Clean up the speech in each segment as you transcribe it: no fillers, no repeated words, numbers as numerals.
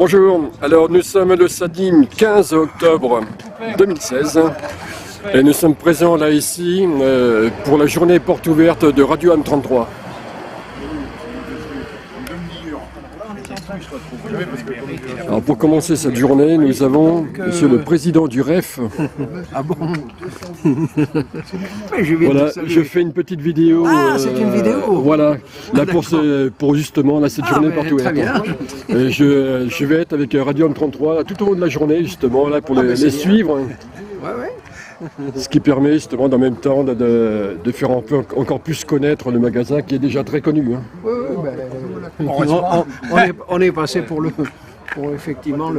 Bonjour, alors nous sommes le samedi 15 octobre 2016 et nous sommes présents là ici pour la journée porte ouverte de Radio M33. Alors pour commencer cette journée, nous avons monsieur le président du REF. Ah bon? Voilà, je fais une petite vidéo. Ah, c'est une vidéo. Voilà, là pour justement cette journée porte ouverte. Très bien. Je vais être avec Radio M33 là, tout au long de la journée justement là pour les suivre. Ouais. Ce qui permet justement en même temps de faire encore plus connaître le magasin qui est déjà très connu. On est passé pour effectivement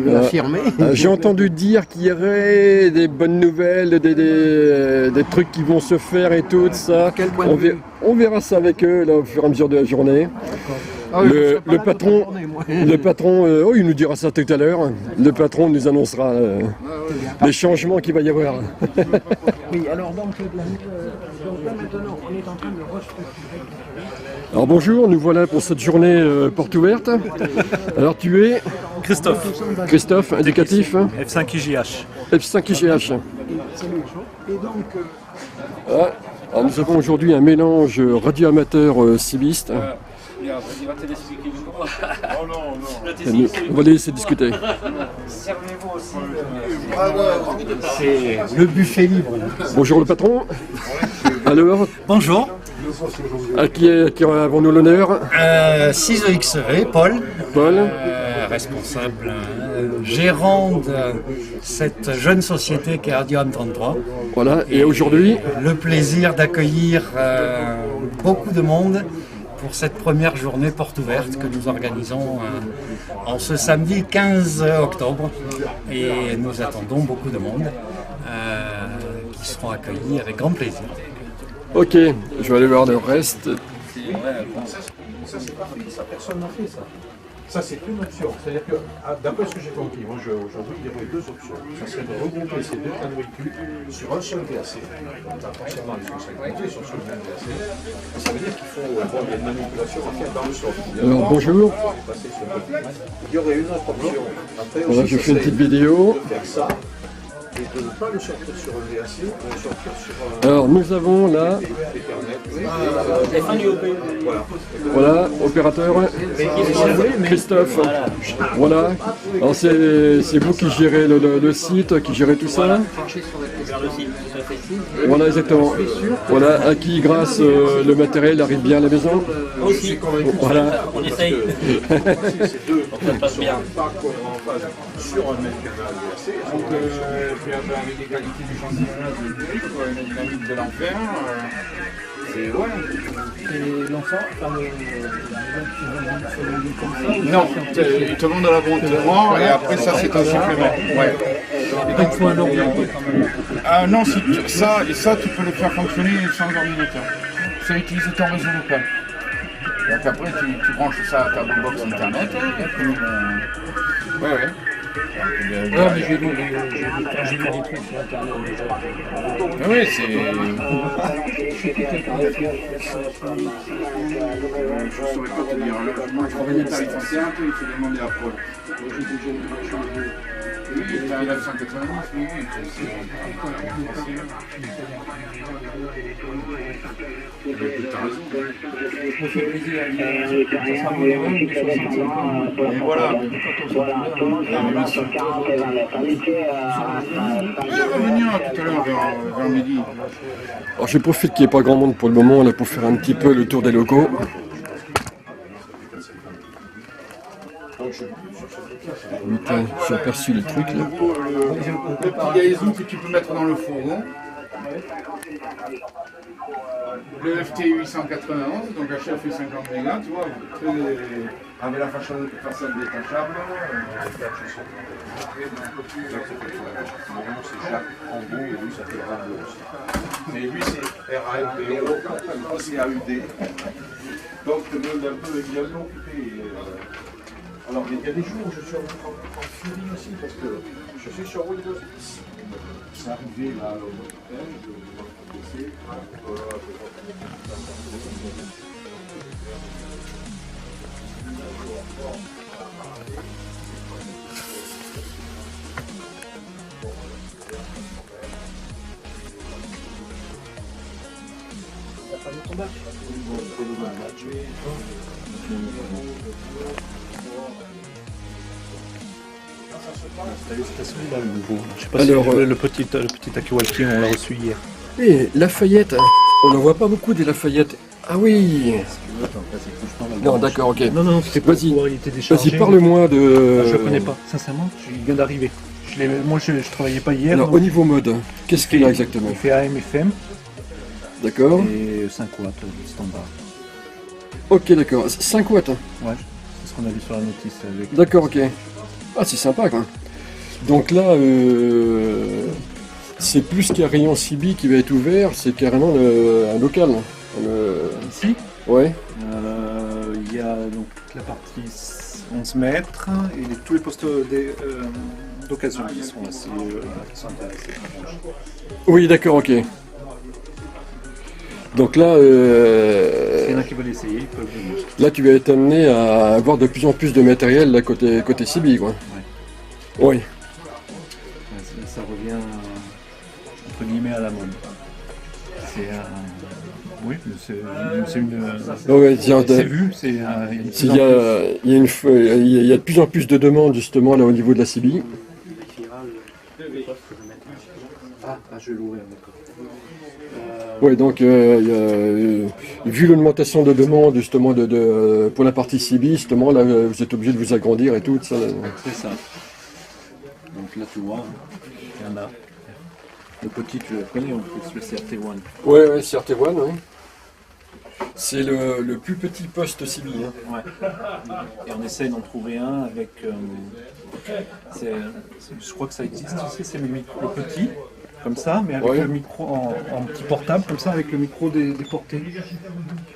l'affirmer. J'ai entendu dire qu'il y aurait des bonnes nouvelles, des trucs qui vont se faire et tout ça. Quel point de vue? On verra ça avec eux là, au fur et à mesure de la journée. Le patron, il nous dira ça tout à l'heure. Le patron nous annoncera les changements qu'il va y avoir. Oui, alors donc là maintenant, on est en train de restructurer. Alors bonjour, nous voilà pour cette journée porte ouverte. Alors tu es Christophe, indicatif F5IGH. F5IGH. Et donc, Alors nous avons aujourd'hui un mélange radio-amateur civiliste. On va les laisser discuter. c'est le buffet libre. Bonjour le patron. Alors, Bonjour, à qui avons-nous l'honneur? CISO-XV, Paul, Paul. responsable, gérant de cette jeune société qui est Radio M33. Voilà, et aujourd'hui, Le plaisir d'accueillir beaucoup de monde pour cette première journée porte ouverte que nous organisons en ce samedi 15 octobre. Et nous attendons beaucoup de monde qui seront accueillis avec grand plaisir. ok, je vais aller voir le reste. Ça, c'est pas fait, ça, personne n'a fait ça. Ça, c'est une option. C'est-à-dire que, d'après ce que j'ai compris, moi, aujourd'hui, il y aurait deux options. Ça serait de regrouper ces deux cas de véhicules sur un seul VAC. Donc, là, forcément, ils sont synchronisés sur ce même VAC. Ça veut dire qu'il faut avoir des manipulations à faire dans le sol. Alors bonjour, Il y aurait une autre option. Après, voilà, aussi, je ça fais une serait petite vidéo. de faire ça et de ne pas le sortir sur un VAC, de le sortir sur un Alors nous avons là, voilà, opérateur Christophe. Voilà, alors c'est vous qui gérez le site, qui gérez tout ça. Voilà, exactement. Voilà, à qui grâce le matériel arrive bien à la maison. Aussi, Voilà. on essaye. ces deux Ça passe bien. pas en phase sur un même canal VAC. Donc, avec des qualités du championnat de Brick, une dynamique de l'enfer. C'est ouais. Et l'enfant, Non, il te demande la bonne et après ça c'est un supplément. Ouais. il faut un ordinateur quand même. Ah non, ça tu peux le faire fonctionner sans ordinateur. Ça utilise ton réseau local. Donc après tu branches ça à ta box internet et puis ouais. Ouais, mais j'ai lu des trucs sur internet déjà. Oui, c'est. Je ne saurais pas te dire. Moi, je revenais par les anciens, il faut demander à Paul. Oui, il est à 990, oui. Je me fais plaisir à dire que ça sera moderne de 65 ans. Et voilà. Tout le monde fait un sur 40 et 20 mètres. Oui, revenir tout à l'heure vers midi. Alors je profite qu'il n'y ait pas grand monde pour le moment là pour faire un petit peu le tour des locaux. Putain, j'ai aperçu le truc là. Le petit gazou que tu peux mettre dans le fourgon. Le FT 891, donc HF fait 50 mégas, tu vois, avec la façade détachable. Mais lui, c'est RALPO, c'est AUD. Donc, le monde un peu, il est un peu occupé. Alors, il y a des jours où je suis en furie aussi, parce que je suis sur Windows 10. C'est arrivé là, au hôpital, je vais PC. C'est celui-là le nouveau. Je sais pas Alors, si le petit Akiwaki, on l'a reçu hier. Et Lafayette, on n'en voit pas beaucoup des Lafayette. Ah oui. Non, d'accord, ok. Non, c'était pas Vas-y. il était déchargé. Vas-y, parle-moi de... Je le connais pas, sincèrement, il vient d'arriver. Moi, je travaillais pas hier. Alors, donc au niveau mode, qu'est-ce qu'il a exactement? il fait AM, FM D'accord. et 5 watts standard. Ok, d'accord. 5 watts. Ouais, c'est ce qu'on a vu sur la notice. Avec... D'accord, ok. Ah, c'est sympa, quoi. Donc là, c'est plus qu'un rayon CB qui va être ouvert, c'est carrément un local. Ici, Ouais. il y a donc toute la partie 11 mètres et tous les postes d'occasion qui sont assez qui sont intéressés. Oui, d'accord, ok. Donc là, S'il y en a qui veulent essayer, ils peuvent venir. là, tu vas être amené à avoir de plus en plus de matériel là, côté CB, quoi. Oui. Ça revient entre guillemets à la mode. C'est oui, c'est une. Ouais, tiens, C'est vu, c'est il y a de plus en plus. il y a de plus en plus de demandes justement là au niveau de la CB. Ah, je vais l'ouvrir, d'accord. Ouais, donc vu l'augmentation de demandes justement pour la partie CB, justement là vous êtes obligé de vous agrandir et tout ça. C'est ça. Donc là tu vois, il y en a. Le petit tu le connais en plus, le CRT1. Ouais, CRT1, oui. C'est le plus petit poste CB. Hein. Ouais. Et on essaye d'en trouver un avec. Je crois que ça existe aussi, c'est le micro petit, comme ça, mais avec Ouais. le micro en petit portable, comme ça, avec le micro déporté.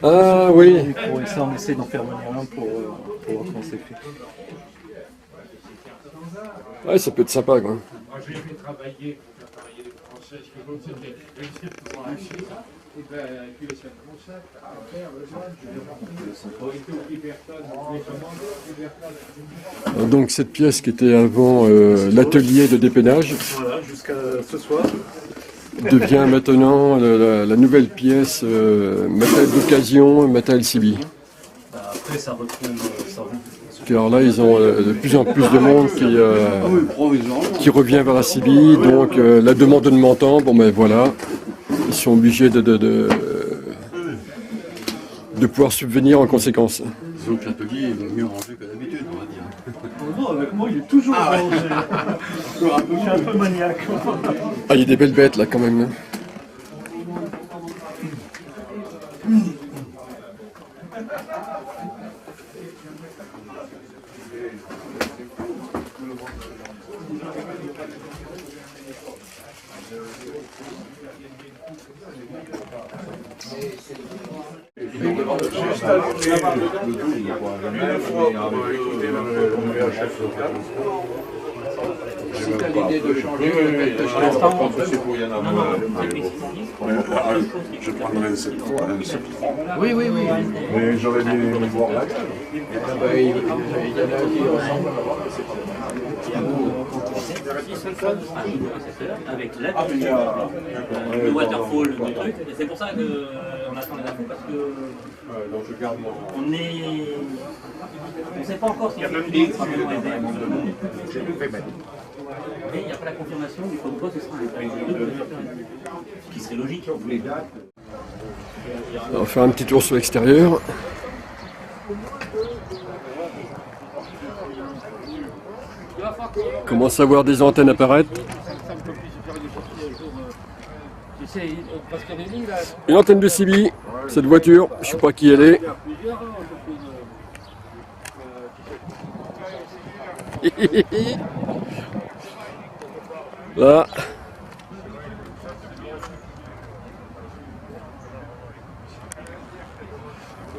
Ah oui. Le micro, et ça, on essaie d'en faire venir un pour voir comment c'est fait. Ouais, ça peut être sympa, quoi. J'ai fait travailler les Français, ce que c'était réussir pour un chiffre, et bien, puis ça commence à faire le soin, Donc cette pièce qui était avant l'atelier de dépeinage Voilà, jusqu'à ce soir. devient maintenant la nouvelle pièce matériel d'occasion, matériel CB. Après, ça retrouve. Alors là, ils ont de plus en plus de monde qui revient vers la CB. Donc la demande de montant, bon ben voilà, ils sont obligés de pouvoir subvenir en conséquence. Donc l'atelier est mieux rangé que d'habitude, on va dire. Non, avec moi, il est toujours rangé. Je suis un peu maniaque. Ah, il y a des belles bêtes là quand même. L'idée de changer, c'est pour y en avoir. Je prendrais un 7.3. Oui. Mais j'aurais dû voir là. Il y en a qui ressemblent. Avec l'attitude, le waterfall, le truc, et c'est pour ça qu'on attend les infos parce que Donc je garde mon. on ne sait pas encore si le public sera vraiment aidé à membre de monde. Mais il n'y a pas la confirmation du comme quoi ce sera un ce qui serait logique. On va faire un petit tour sur l'extérieur. Commence à voir des antennes apparaître. Une antenne de CB, cette voiture, je ne sais pas qui elle est. Là.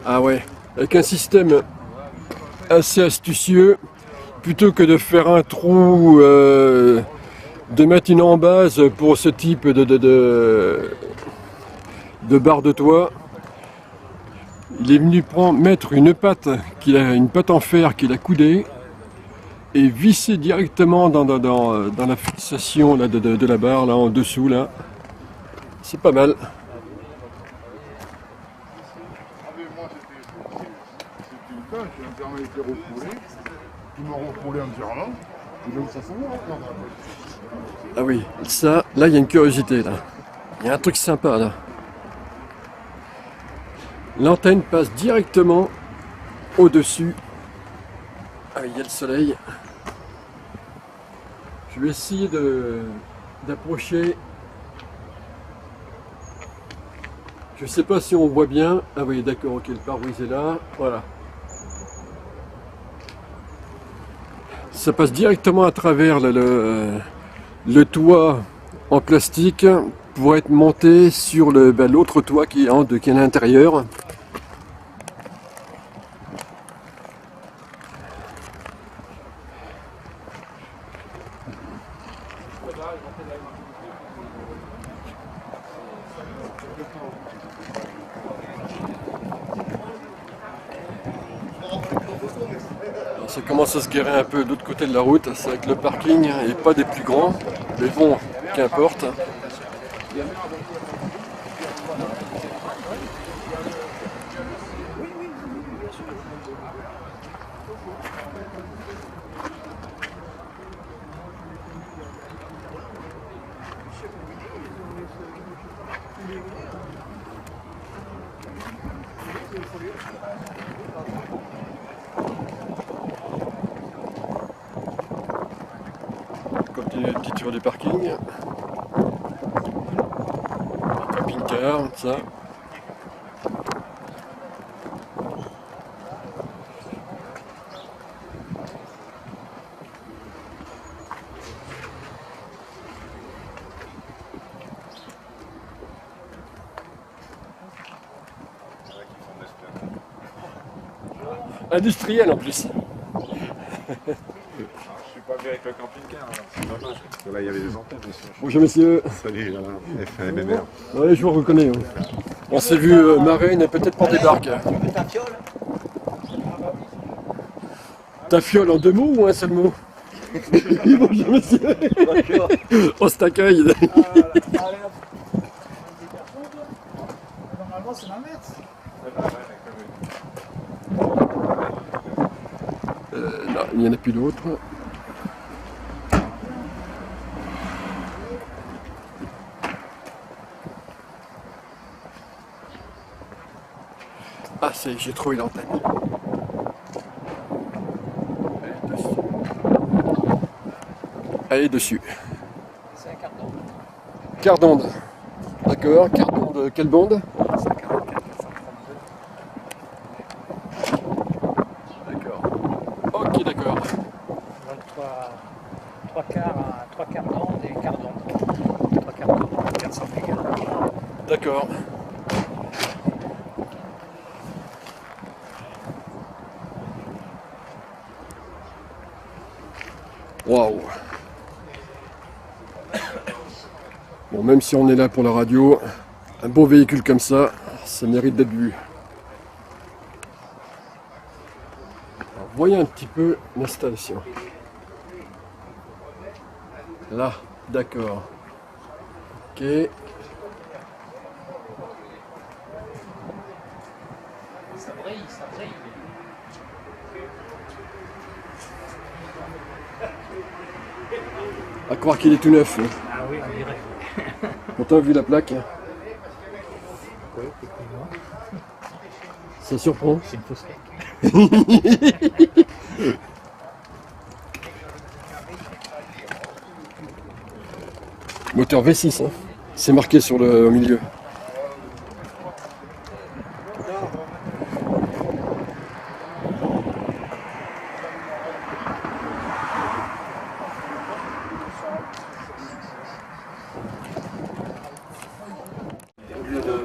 Ah ouais, avec un système assez astucieux, plutôt que de faire un trou, de mettre une embase pour ce type de barre de toit, il est venu mettre une patte en fer qu'il a coudée et visser directement dans la fixation là, de la barre là en dessous là. C'est pas mal. tu me permets de te refouler, tu me refouler entièrement, et donc ça s'ouvre. Ah oui, ça, là il y a une curiosité là. Il y a un truc sympa là. L'antenne passe directement au-dessus. Ah oui, il y a le soleil. Je vais essayer d'approcher. Je sais pas si on voit bien. Ah oui, d'accord, ok, le pare-brise est là. Voilà. Ça passe directement à travers le toit en plastique pour être monté sur l'autre toit qui est à l'intérieur. Alors, ça commence à se guérir un peu de l'autre côté de la route, c'est vrai que le parking n'est pas des plus grands, mais bon, qu'importe. Continuer le petit tour du parking. Camping-car, ça. Industriel en plus. Je suis pas venu avec le camping-car, alors c'est dommage. Parce que là, il y avait des antennes, bien sûr. Bonjour monsieur. Salut, voilà, FMMR. Oui, je vous reconnais. Oui. On s'est vu marraine et peut-être pour des barques. Ta fiole? Ta fiole en 2 mots ou un seul mot? Bonjour monsieur. On se t'accueille. Normalement, c'est l'inverse. Non, il n'y en a plus d'autres. Ah, c'est, j'ai trouvé l'antenne. Elle est dessus. C'est un carton. Quart d'onde. D'accord, quart d'onde, quelle bande? 144, 132. D'accord. Ok, d'accord. Donc 3 quarts d'onde et quart d'onde. 3 quarts d'onde, 400 mégas. D'accord. Waouh. Bon, même si on est là pour la radio, un beau véhicule comme ça, ça mérite d'être vu. Alors, voyez un petit peu l'installation. Là, d'accord. Ok. Ça brille, ça brille. À croire qu'il est tout neuf. Ah oui, on dirait. Pourtant, vu la plaque. Ça surprend. C'est une fausse plaque. Moteur V6, hein. C'est marqué sur le au milieu.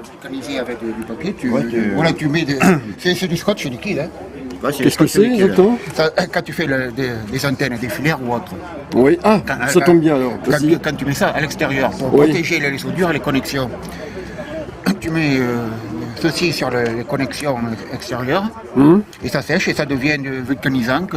Vulcaniser avec du papier, voilà, tu mets c'est du scotch liquide. Hein. Qu'est-ce que c'est exactement? Quand tu fais des antennes, des filaires ou autre. Oui, ah, ça tombe bien alors. Quand tu mets ça à l'extérieur pour Oui. protéger les soudures et les connexions, tu mets ceci sur les connexions extérieures et ça sèche et ça devient vulcanisant,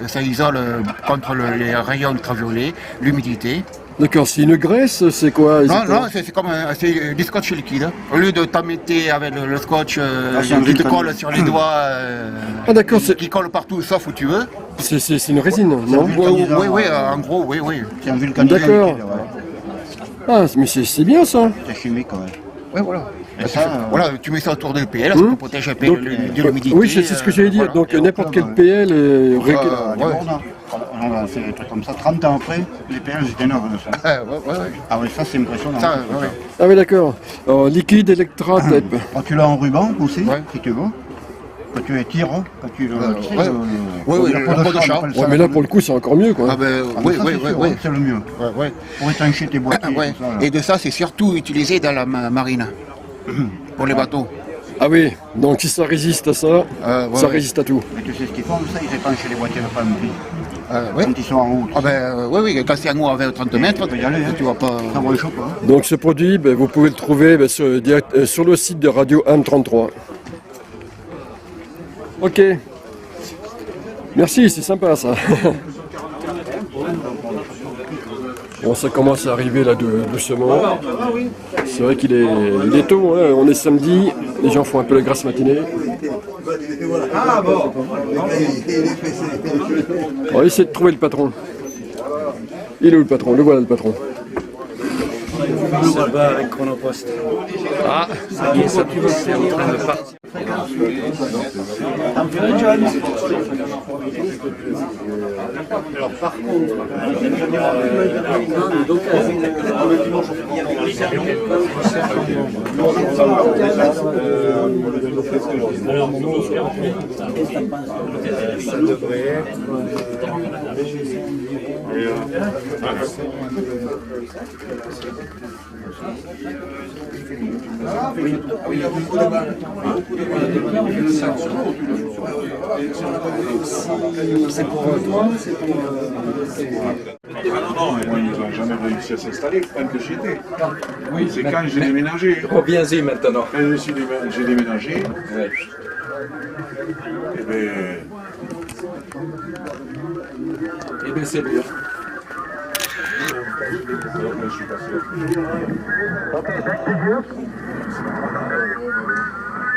ça isole contre les rayons ultraviolets, l'humidité. D'accord, c'est une graisse, c'est quoi Non, exactement? non, c'est comme c'est du scotch liquide. Au lieu de t'embêter avec le scotch c'est un qui te vulcanique. colle sur les doigts, Ah d'accord, qui colle partout sauf où tu veux. c'est une résine, non? Oui, en gros, oui. C'est un vulcanisant D'accord. liquide, ouais. Ah, mais c'est bien ça. C'est chimique, ouais. Oui, voilà. Et ça, Voilà, tu mets ça autour du PL, ça te protège un peu Donc, de l'humidité. oui, c'est ce que j'allais dire. voilà. Donc n'importe quel PL ouais. on a fait des trucs comme ça. 30 ans après, les PL étaient neufs de ça. Ouais. Ah oui, ça c'est impressionnant. Ça, ouais. Ah oui, d'accord. Alors, liquide Electra Tape. Quand tu l'as en ruban aussi, Ouais. si tu veux. Quand tu étires, quand tu le... tu sais, Ouais, la la peau peau de chat. on appelle Ouais, ça. mais là pour le coup c'est encore mieux quoi. Ah ben, Ah, oui, ça, c'est sûr, hein, c'est le mieux. ouais. Pour étancher tes boîtiers. Ouais. tout ça, là. Et de ça, c'est surtout utilisé dans la marine, pour les bateaux. Ah oui, donc si ça résiste à ça, Ouais, ça ouais. résiste à tout. Mais tu sais ce qu'ils font, ça, ils épanchent les boîtiers de Pampli. Ouais. Quand ils sont en route. Ah ben, oui, quand c'est en haut à 30 mètres, Tu peux y aller, hein. tu vas pas... Ça vaut le choc, hein. Donc ce produit, ben, vous pouvez le trouver ben, sur le site de Radio Am 33. Ok. Merci, c'est sympa ça. Bon, ça commence à arriver là doucement. C'est vrai qu'il est tôt, hein. On est samedi, les gens font un peu la grasse matinée. On va essayer de trouver le patron. Il est où le patron? Le voilà le patron. Ça va avec Chronopost. Ah, Ça y est, c'est en train de partir. Alors par contre, ça devrait être c'est pour toi, c'est pour... Non, et moi, ils n'ont jamais réussi à s'installer quand j'étais. Oui, c'est quand j'ai déménagé. Reviens-y maintenant. Quand j'ai déménagé, Eh bien, c'est bien. je suis passé.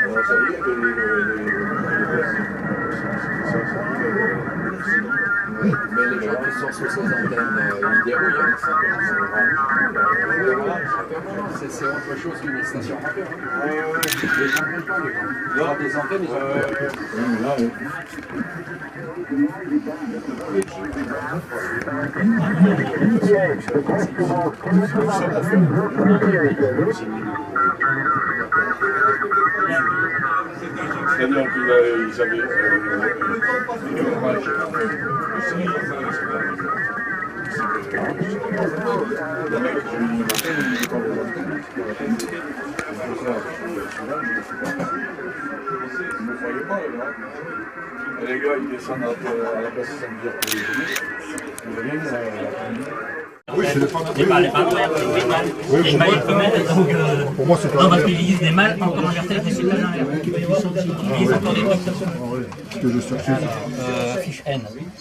Alors, ça y est, Mais les gens qui sont sous ces antennes, ils dérouillent avec ça. C'est autre chose qu'une station radio. Les gens ne pas, les gens. Ils ont des antennes, ils ont c'est-à-dire qu'ils avaient le mec, je lui dis, il ne me croyait pas, les gars. Et les gars, ils descendent à la place de Saint-Pierre pour les journées. Oui, c'est Les mâles et femelles, donc pour moi, c'est non, parce qu'ils disent des mâles en comment verter des cycles dans l'air. Ils ont des trucs. ce que je cherchais. Fiche N.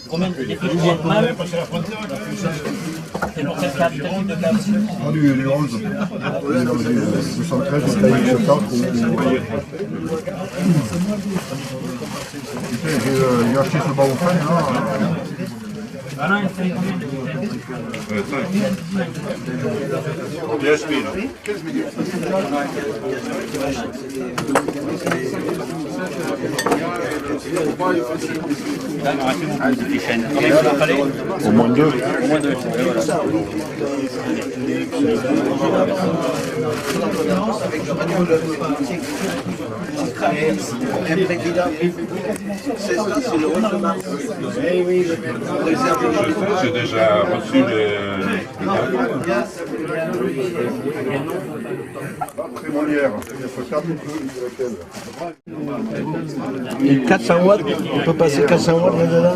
Combien de fiches N mâles? C'est pour quel câble? Quel type de câble? Ah, du 11. Du 113, je paye ce temps. J'ai acheté ce baoufin, là. Ah non, il fait combien de bouteilles? 15 000. 15 millions. Au moins deux. J'ai déjà reçu Prémonière. Et 400 watts, on peut passer 400 watts là-dedans.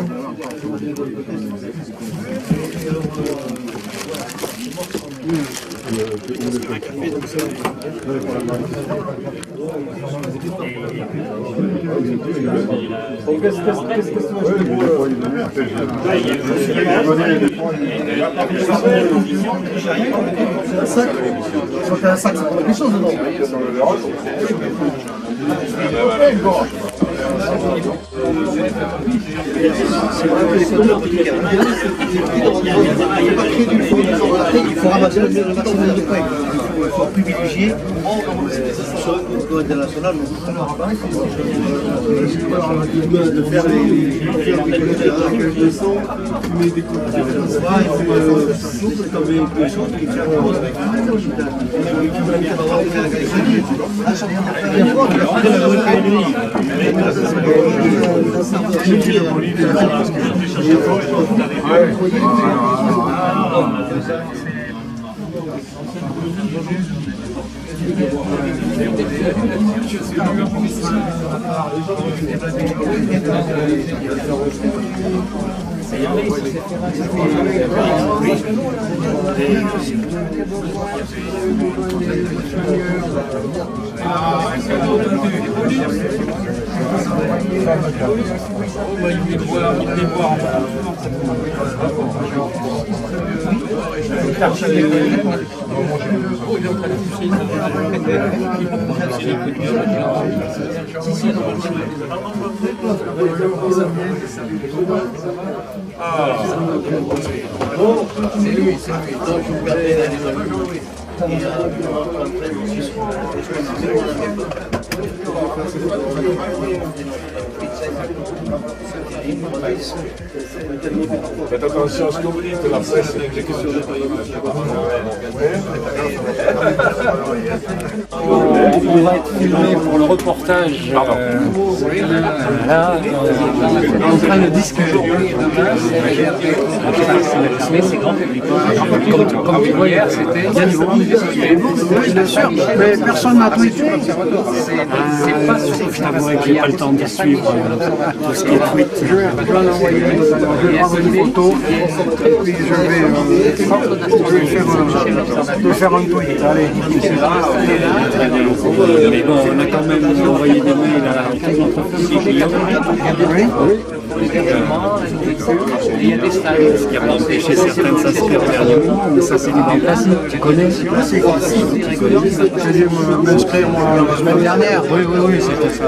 Un sac, ça prend quelque chose dedans. C'est vrai que les couleurs il faut ramasser le maximum de points. Il faut privilégier sur le plan international, de faire les leçons, fumer des coups de c'est lui. Donc, vous perdez la Faites attention à ce que vous dites, la presse, c'est l'exécution de On va être filmé pour le reportage. Là, on est en train de discuter. C'est grand public. Comme tu vois hier, c'était bien du monde. Oui, bien sûr, mais personne n'a tweeté. C'est pas sur je t'avouerai que j'ai pas le temps de suivre tout ce qui est tweet. Je vais l'envoyer, je vais prendre une photo et puis je vais faire un tweet. Allez. Mais bon, on a quand même envoyé des mails à tous notre officier Oui. Il y a des stages, ce qui a pas empêché certains de s'inscrire au dernier moment, mais ça c'est du grand classique. Tu connais? C'est classique. J'ai dû m'inscrire moi la semaine dernière. Oui, c'était ça.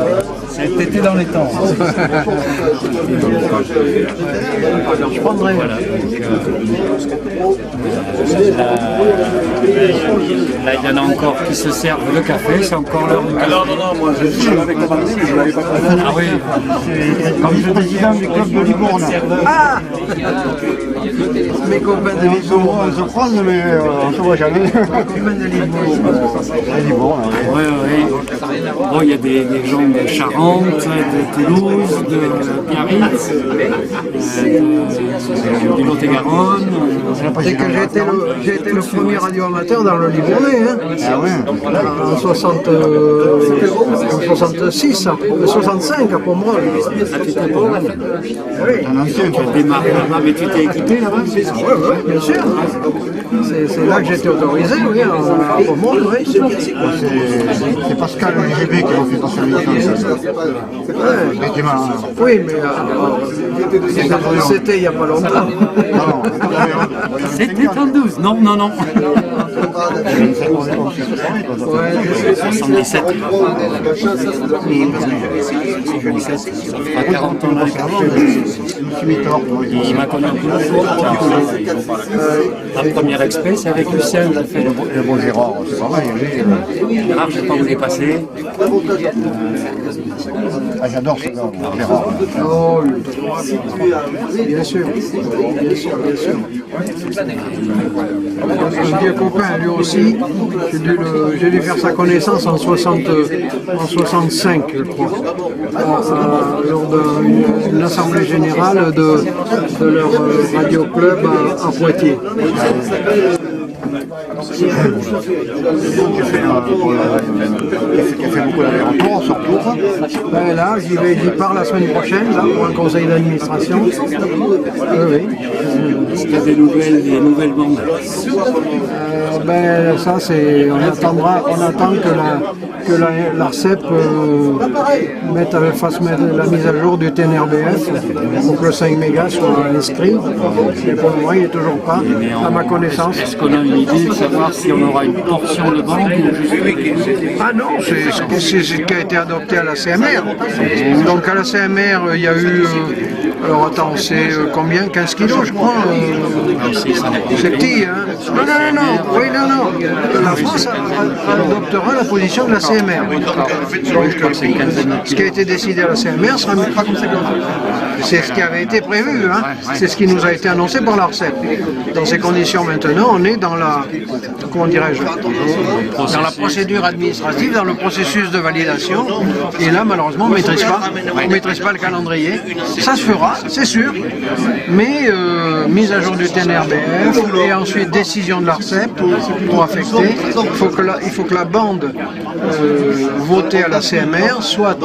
C'était dans les temps. Je prendrai. Voilà. Là, il y en a encore qui se servent le café, c'est encore l'heure du café. Non, moi je suis avec la partie, mais je ne l'avais pas fait. Ah oui, Comme président du club de Libourne. Ah, mes copains de Libourne. On se croise, mais on ne se voit jamais. Mes copains de Libourne. Libourne, oui. Bon, il y a des gens de Charente, de Toulouse, de Biarritz, du Lot-et-Garonne. C'est que j'ai été le premier radio-amateur dans le Libournais. Hein. Ah ouais. En 66, en 65 à Pomerol. Oui. Tu as démarré là-bas, mais tu t'es équipé là-bas? Oui, bien sûr. C'est là que j'ai été autorisé, oui, à Pomerol, oui. C'est Pascal LGB qui m'a fait passer l'émission. Oui, mais c'était il n'y a pas longtemps. C'était en 12, non. 77. Ça fera 40 ans là. Il m'a connu un peu. La première expérience, c'est avec Lucien, il a fait Le bon Gérard, c'est pas mal. Gérard, je ne sais pas où il est passé. Ah, j'adore ce gars, Gérard. Oh, bien sûr. Un vieux copain, lui aussi. J'ai dû faire sa connaissance en 65, je crois, lors d'une assemblée générale de leur radio club à Poitiers. J'ai fait beaucoup d'allers-retours, surtout. Ben là, j'y pars la semaine prochaine, là, pour un conseil d'administration. Oui. Est-ce qu'il y a des nouvelles bandes? Ben ça, c'est, on attend que l'ARCEP fasse mettre la mise à jour du TNRBF pour que le 5 mégas soit inscrit. Mais pour le moment, il n'est toujours pas, à ma connaissance. Est-ce qu'on a une idée de savoir si on aura une portion de bande ou juste... Ah non, c'est ce qui a été adopté à la CMR. Donc à la CMR, il y a eu... alors attends, c'est combien? 15 kilos, je crois. C'est petit, hein? Non. Oui, non. La France adoptera la position de la CMR. Donc, ce qui a été décidé à la CMR sera pas comme ça. C'est ce qui avait été prévu, hein? C'est ce qui nous a été annoncé par l'ARCEP. Dans ces conditions maintenant, on est dans la, comment dirais-je, dans la procédure administrative, dans le processus de validation. Et là, malheureusement, on ne maîtrise pas le calendrier. Ça se fera, c'est sûr, mais mise à jour du TNRBF et ensuite décision de l'ARCEP pour affecter. Il faut que la bande votée à la CMR soit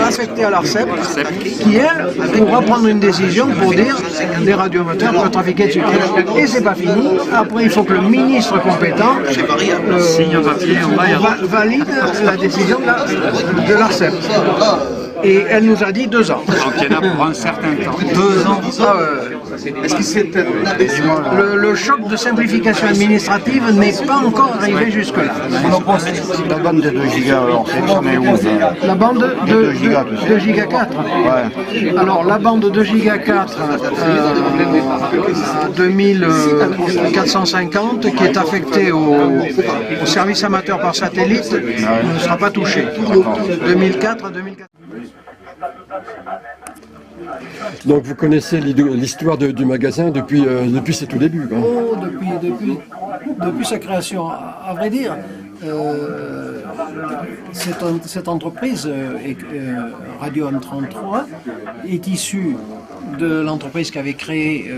affectée à l'ARCEP, qui elle pourra prendre une décision pour dire les radiomoteurs peuvent trafiquer dessus. Et c'est pas fini. Après, il faut que le ministre compétent valide la décision de l'ARCEP. Et elle nous a dit 2 ans. Donc il y en a pour un certain temps. 2 ans. Est-ce que c'est le choc de simplification administrative n'est pas encore arrivé jusque-là. La bande de 2 gigas, alors ça met où? La bande de 2 giga 4. Ouais. Alors la bande de 2 giga 4 à 2450 qui est affectée au service amateur par satellite ne sera pas touchée. 2004 à 2004. Donc vous connaissez l'histoire du magasin depuis ses tout débuts, quoi. Oh, depuis sa création. À vrai dire, cette entreprise, Radio M33, est issue de l'entreprise qui avait créé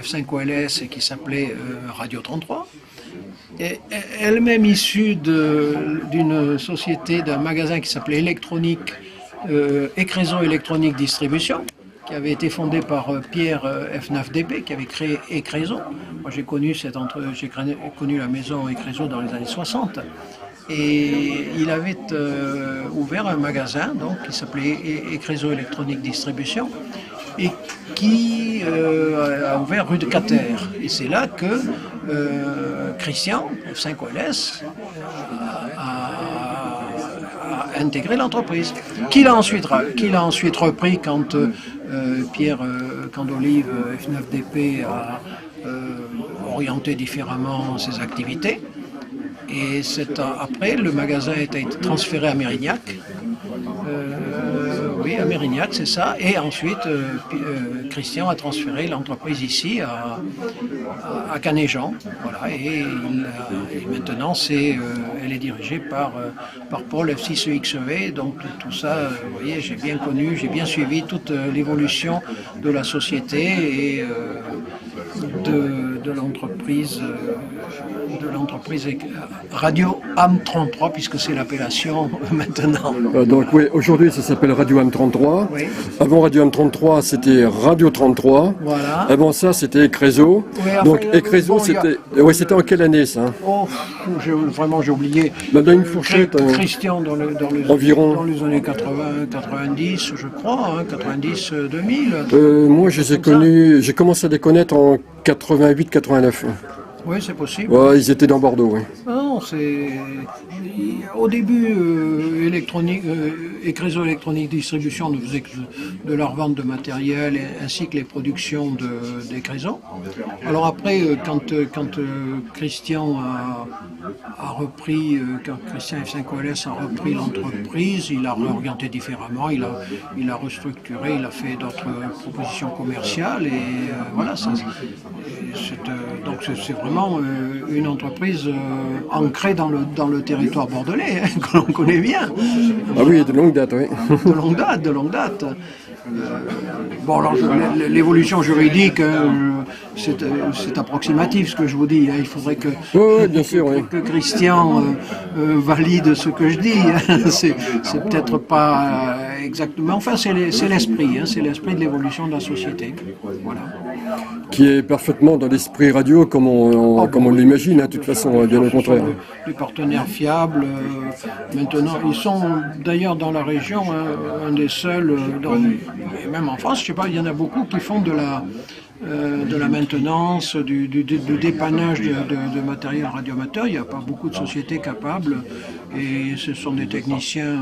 F5OLS et qui s'appelait Radio 33. Et elle-même issue d'une société, d'un magasin qui s'appelait Électronique, Ecréso Électronique Distribution, qui avait été fondé par Pierre F9DP, qui avait créé Ecréso. Moi j'ai connu la maison Ecréso dans les années 60. Et il avait ouvert un magasin donc, qui s'appelait Ecréso Électronique Distribution et qui a ouvert rue de Cater. Et c'est là que Christian, F5OLS, a intégré l'entreprise, qu'il a ensuite repris quand Pierre Candolive, F9DP, a orienté différemment ses activités. Et après, le magasin a été transféré à Mérignac. Oui, à Mérignac, c'est ça. Et ensuite, Christian a transféré l'entreprise ici, à Canéjan. Voilà, et maintenant, elle est dirigée par Paul F6EXEV. Donc tout ça, vous voyez, j'ai bien connu, j'ai bien suivi toute l'évolution de la société et de l'entreprise Radio AM33, puisque c'est l'appellation maintenant. Donc oui, aujourd'hui ça s'appelle Radio AM33. Oui. Avant Radio AM33 c'était Radio 33. Voilà. Avant ça c'était Ecréso. Oui, donc Ecréso c'était en quelle année ça? Oh, vraiment j'ai oublié. Dans une fourchette. Christian environ. Dans les années 80-90 je crois, 90-2000. Moi j'ai commencé à les connaître en 88-89. Oui, c'est possible. Ouais, ils étaient dans Bordeaux, oui. Non, au début, Ecréso Électronique Distribution ne faisait que de la revente de matériel ainsi que les productions d'Ecréso. Alors après, quand Christian a repris, quand Christian F5OLS a repris l'entreprise, il a réorienté différemment, il a restructuré, il a fait d'autres propositions commerciales et voilà, donc c'est vraiment une entreprise ancrée dans le territoire bordelais, que l'on connaît bien. Ah oui, de longue date, oui. De longue date. Bon, alors l'évolution juridique, c'est approximatif ce que je vous dis. Il faudrait que, bien sûr, que Christian valide ce que je dis. C'est peut-être pas exactement. Enfin, c'est l'esprit. C'est l'esprit de l'évolution de la société. Voilà. Qui est parfaitement dans l'esprit radio comme on l'imagine, de toute façon, bien au contraire. Des partenaires fiables. Maintenant, ils sont d'ailleurs dans la région un des seuls, et même en France, je sais pas, il y en a beaucoup qui font de la maintenance, du dépannage de matériel radioamateur. Il n'y a pas beaucoup de sociétés capables et ce sont des techniciens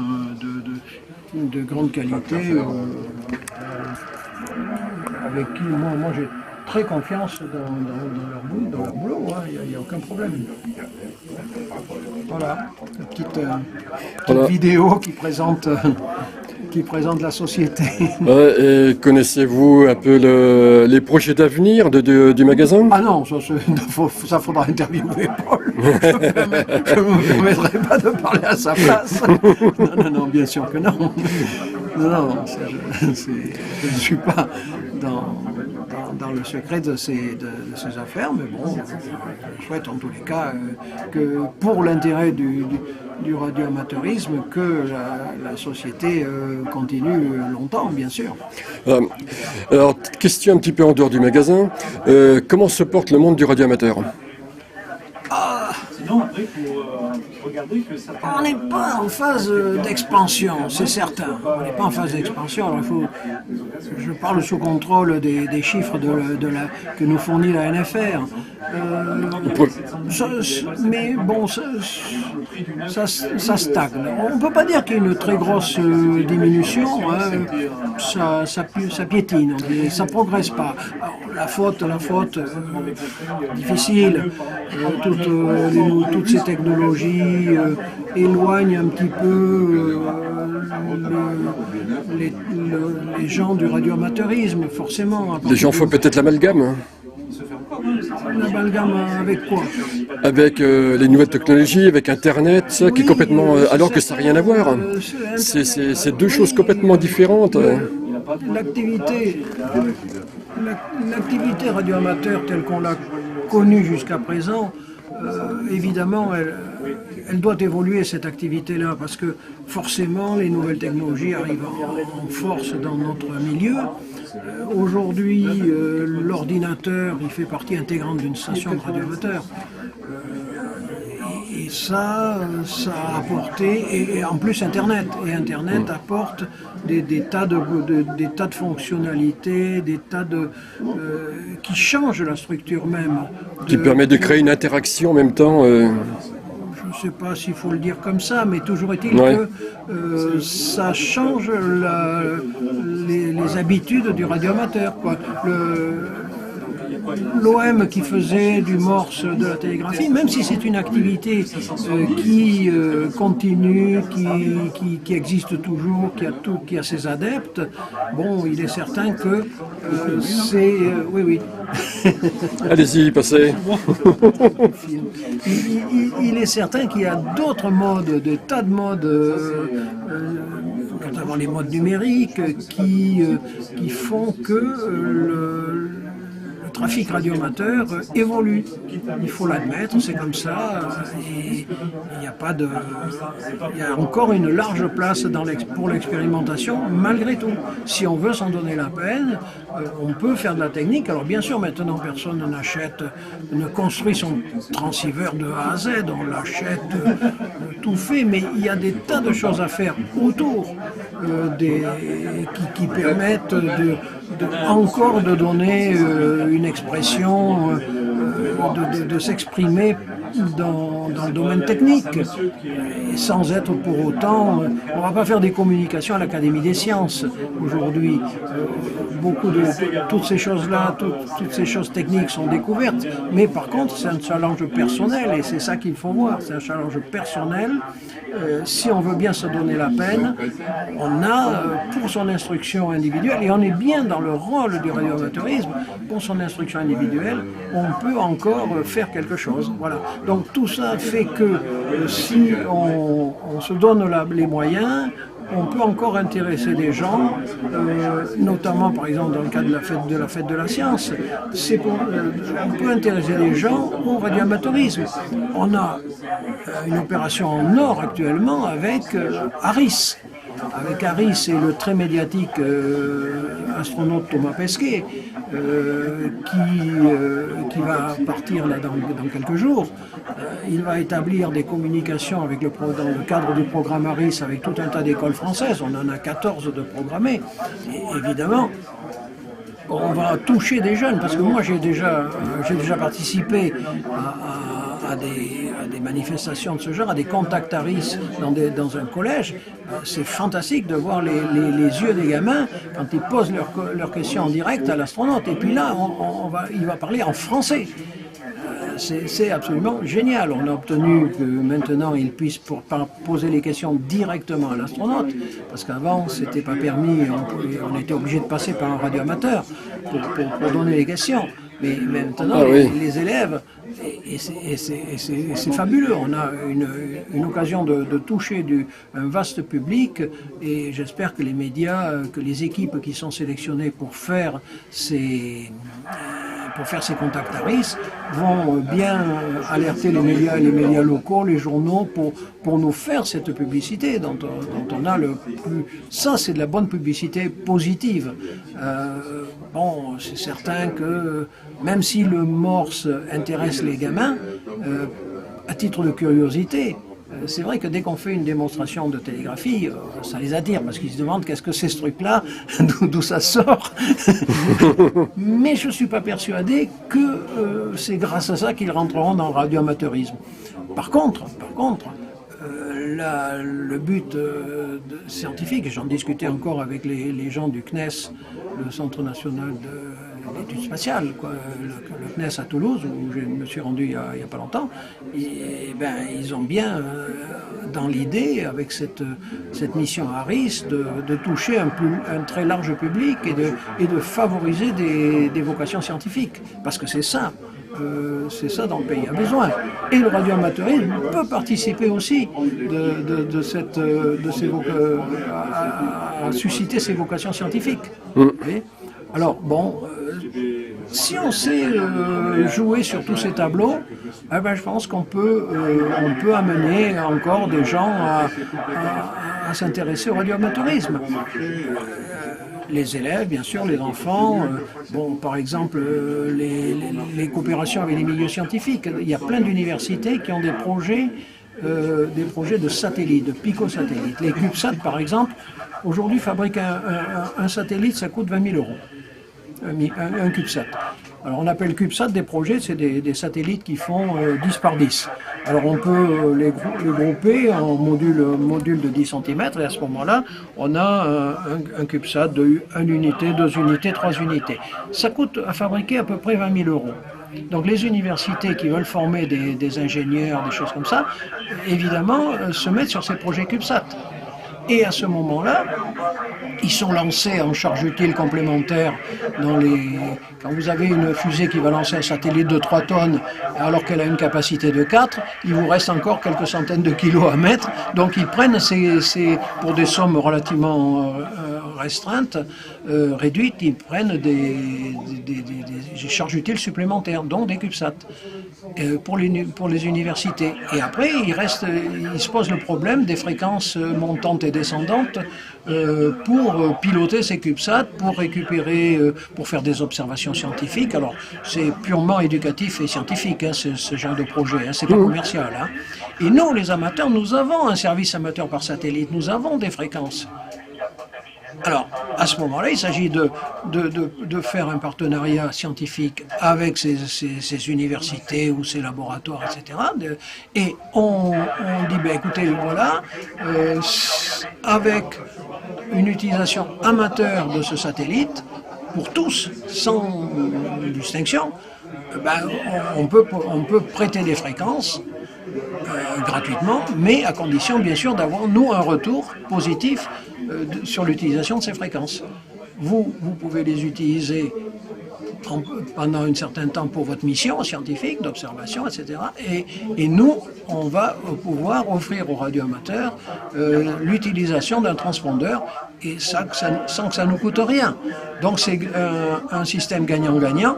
de grande qualité avec qui moi j'ai très confiance dans leur boulot, il n'y a aucun problème. Voilà, une petite vidéo qui présente la société. Et connaissez-vous un peu les projets d'avenir du magasin? Ah non, ça faudra interviewer Paul. Je ne me permettrai pas de parler à sa place. Non, bien sûr que non. Non, je ne suis pas dans le secret de ces affaires, mais bon, je souhaite en tous les cas que pour l'intérêt du radioamateurisme, que la société continue longtemps, bien sûr. Alors, question un petit peu en dehors du magasin, comment se porte le monde du radioamateur? Sinon, après, il faut regarder que ça... On n'est pas en phase d'expansion, c'est certain. On n'est pas en phase d'expansion. Alors je parle sous contrôle des chiffres que nous fournit la NFR. Mais bon, ça stagne. On ne peut pas dire qu'il y a une très grosse diminution. Ça piétine, ça ne progresse pas. Alors, la faute, difficile. Toutes ces technologies éloignent un petit peu les gens du radioamateurisme, forcément. Les gens font peut-être l'amalgame. L'amalgame avec quoi? Avec les nouvelles technologies, avec Internet, ça qui est complètement... alors que ça n'a rien à voir. C'est deux choses complètement différentes. L'activité radioamateur telle qu'on l'a connue jusqu'à présent, évidemment, elle doit évoluer, cette activité-là, parce que forcément, les nouvelles technologies arrivent en force dans notre milieu. Aujourd'hui, l'ordinateur, il fait partie intégrante d'une station de radioamateur. Et ça a apporté, et en plus Internet. Et Internet apporte des tas de fonctionnalités, des tas qui changent la structure même. Qui permet de créer une interaction en même temps. Je ne sais pas s'il faut le dire comme ça, mais toujours est-il que ça change les habitudes du radioamateur, quoi. L'OM qui faisait du morse de la télégraphie, même si c'est une activité qui continue, qui existe toujours, qui a ses adeptes, bon, il est certain que c'est... oui. Allez-y, passez. Il est certain qu'il y a d'autres modes, des tas de modes, notamment les modes numériques, qui font que le trafic radioamateur évolue. Il faut l'admettre, c'est comme ça. Et il y a encore une large place pour l'expérimentation, malgré tout. Si on veut s'en donner la peine, on peut faire de la technique. Alors bien sûr, maintenant, personne ne construit son transceiver de A à Z, on l'achète tout fait, mais il y a des tas de choses à faire autour qui permettent encore de donner une expression, de s'exprimer dans le domaine technique, et sans être pour autant... on ne va pas faire des communications à l'Académie des sciences aujourd'hui. Beaucoup de toutes ces choses-là, toutes ces choses techniques sont découvertes, mais par contre c'est un challenge personnel, et c'est ça qu'il faut voir, c'est un challenge personnel. Si on veut bien se donner la peine, on a pour son instruction individuelle, et on est bien dans le rôle du radioamateurisme, pour son instruction individuelle, on peut encore faire quelque chose. Voilà. Donc tout ça fait que si on se donne les moyens, on peut encore intéresser des gens, notamment par exemple dans le cadre de la fête de la science. On peut intéresser les gens au radioamateurisme. On a une opération en or actuellement avec Harris. Avec Harris et le très médiatique astronaute Thomas Pesquet, qui va partir là dans quelques jours. Il va établir des communications avec dans le cadre du programme Harris avec tout un tas d'écoles françaises. On en a 14 de programmés. Et évidemment, on va toucher des jeunes, parce que moi j'ai déjà participé à des manifestations de ce genre, à des contacts Harris dans un collège. C'est fantastique de voir les yeux des gamins quand ils posent leurs questions en direct à l'astronaute. Et puis là, il va parler en français. C'est absolument génial. On a obtenu que maintenant il puisse poser les questions directement à l'astronaute, parce qu'avant c'était pas permis, on était obligé de passer par un radioamateur pour donner les questions. Mais maintenant les élèves, et c'est fabuleux, on a une occasion de toucher un vaste public, et j'espère que les médias, que les équipes qui sont sélectionnées pour faire ces contacts Harris vont bien alerter les médias locaux, les journaux, pour nous faire cette publicité dont on a le plus... Ça, c'est de la bonne publicité positive. Bon, c'est certain que même si le Morse intéresse les gamins, à titre de curiosité, c'est vrai que dès qu'on fait une démonstration de télégraphie, ça les attire, parce qu'ils se demandent qu'est-ce que c'est ce truc-là, d'où ça sort. Mais je ne suis pas persuadé que c'est grâce à ça qu'ils rentreront dans le radioamateurisme. Par contre, le but scientifique, et j'en discutais encore avec les gens du CNES, le Centre national d'études spatiales, le CNES à Toulouse, où je me suis rendu il n'y a pas longtemps, ils ont bien dans l'idée, avec cette mission Harris, de toucher un très large public et de favoriser des vocations scientifiques, parce que c'est ça dont le pays a besoin. Et le radioamateurisme peut participer aussi à susciter ces vocations scientifiques. Alors, bon, si on sait jouer sur tous ces tableaux, je pense qu'on peut amener encore des gens à s'intéresser au radioamateurisme. Les élèves, bien sûr, les enfants, par exemple, les coopérations avec les milieux scientifiques. Il y a plein d'universités qui ont des projets de satellites, de picosatellites. Les CubeSat, par exemple, aujourd'hui, fabriquer un satellite, ça coûte 20 000 €. Un CubeSat. Alors on appelle CubeSat des projets, c'est des satellites qui font 10 par 10. Alors on peut les grouper en modules de 10 cm, et à ce moment-là, on a un CubeSat de 1 unité, 2 unités, 3 unités. Ça coûte à fabriquer à peu près 20 000 €. Donc les universités qui veulent former des ingénieurs, des choses comme ça, évidemment, se mettent sur ces projets CubeSat. Et à ce moment-là, ils sont lancés en charge utile complémentaire quand vous avez une fusée qui va lancer un satellite de 3 tonnes alors qu'elle a une capacité de 4, il vous reste encore quelques centaines de kilos à mettre. Donc ils prennent pour des sommes relativement restreintes, réduites, ils prennent des charges utiles supplémentaires, donc des CubeSat, pour les universités. Et après, il se pose le problème des fréquences montantes et descendantes pour piloter ces CubeSat, pour récupérer, pour faire des observations scientifiques. Alors, c'est purement éducatif et scientifique, ce genre de projet, c'est pas commercial. Et nous, les amateurs, nous avons un service amateur par satellite, nous avons des fréquences. Alors, à ce moment-là, il s'agit de faire un partenariat scientifique avec ces universités ou ces laboratoires, etc. Et on dit, écoutez, voilà, avec une utilisation amateur de ce satellite, pour tous, sans distinction, on peut prêter des fréquences gratuitement, mais à condition, bien sûr, d'avoir, nous, un retour positif sur l'utilisation de ces fréquences. Vous pouvez les utiliser pendant un certain temps pour votre mission scientifique, d'observation, etc. Et nous, on va pouvoir offrir aux radioamateurs l'utilisation d'un transpondeur, et ça, sans que ça nous coûte rien. Donc c'est un système gagnant-gagnant,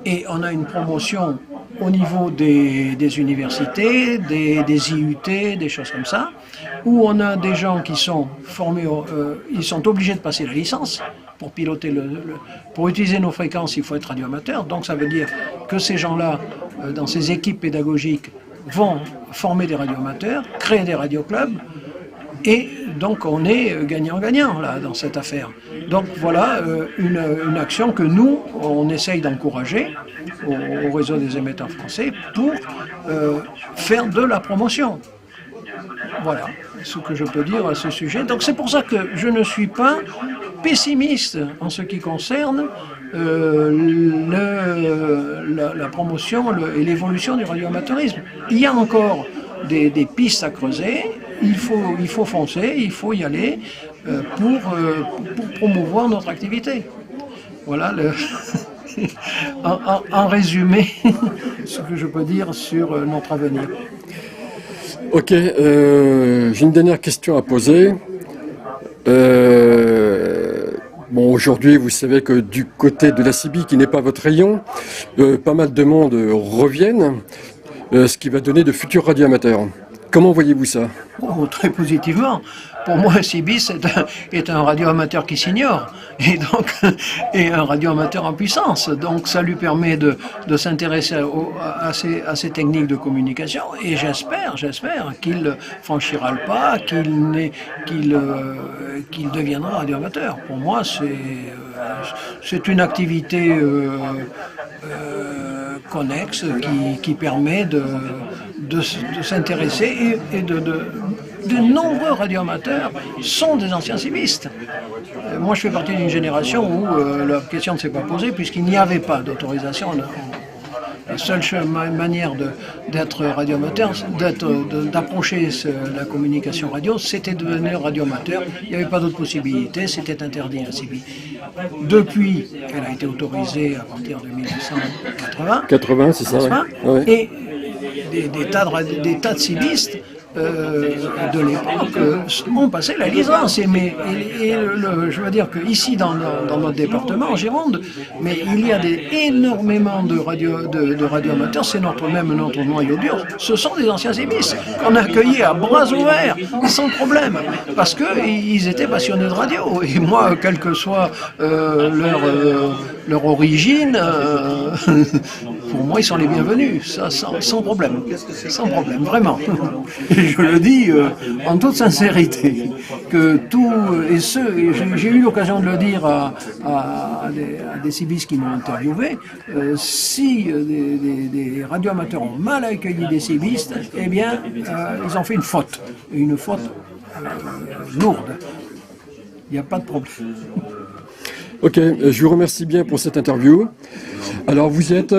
et on a une promotion au niveau des universités, des IUT, des choses comme ça, où on a des gens qui sont formés, ils sont obligés de passer la licence. Pour piloter pour utiliser nos fréquences, il faut être radioamateur. Donc ça veut dire que ces gens-là, dans ces équipes pédagogiques, vont former des radioamateurs, créer des radioclubs, et donc on est gagnant-gagnant là dans cette affaire. Donc voilà une action que nous, on essaye d'encourager au réseau des émetteurs français pour faire de la promotion. Voilà ce que je peux dire à ce sujet. Donc c'est pour ça que je ne suis pas pessimiste en ce qui concerne la promotion et l'évolution du radioamateurisme. Il y a encore des pistes à creuser, il faut foncer, il faut y aller pour promouvoir notre activité. Voilà en résumé ce que je peux dire sur notre avenir. Ok, j'ai une dernière question à poser. Bon, aujourd'hui, vous savez que du côté de la CIBI, qui n'est pas votre rayon, pas mal de monde reviennent, ce qui va donner de futurs radioamateurs. Comment voyez-vous ça? Oh, très positivement. Pour moi, CIBI est un radioamateur qui s'ignore, et un radioamateur en puissance. Donc ça lui permet de s'intéresser à ces techniques de communication, et j'espère qu'il franchira le pas, qu'il deviendra radioamateur. Pour moi, c'est une activité connexe qui permet de s'intéresser, et de nombreux radioamateurs sont des anciens cibistes. Moi, je fais partie d'une génération où la question ne s'est pas posée, puisqu'il n'y avait pas d'autorisation. La seule manière d'être radioamateur, d'approcher la communication radio, c'était de devenir radioamateur. Il n'y avait pas d'autre possibilité, c'était interdit à la CIBI. Depuis, elle a été autorisée à partir de 1980. 80, c'est ça, ouais. Et des tas de cibistes de l'époque ont passé la licence. Je veux dire qu'ici, dans notre département, en Gironde, mais il y a énormément de radioamateurs, c'est notre noyau dur, ce sont des anciens cibistes qu'on a accueillis à bras ouverts, sans problème, parce qu'ils étaient passionnés de radio. Et moi, quelle que soit leur origine, pour moi, ils sont les bienvenus, ça, sans problème, vraiment. Je le dis en toute sincérité, que j'ai eu l'occasion de le dire à des cibistes qui m'ont interviewé, si des radioamateurs ont mal accueilli des cibistes, eh bien, ils ont fait une faute lourde. Il n'y a pas de problème. Ok, je vous remercie bien pour cette interview. Alors vous êtes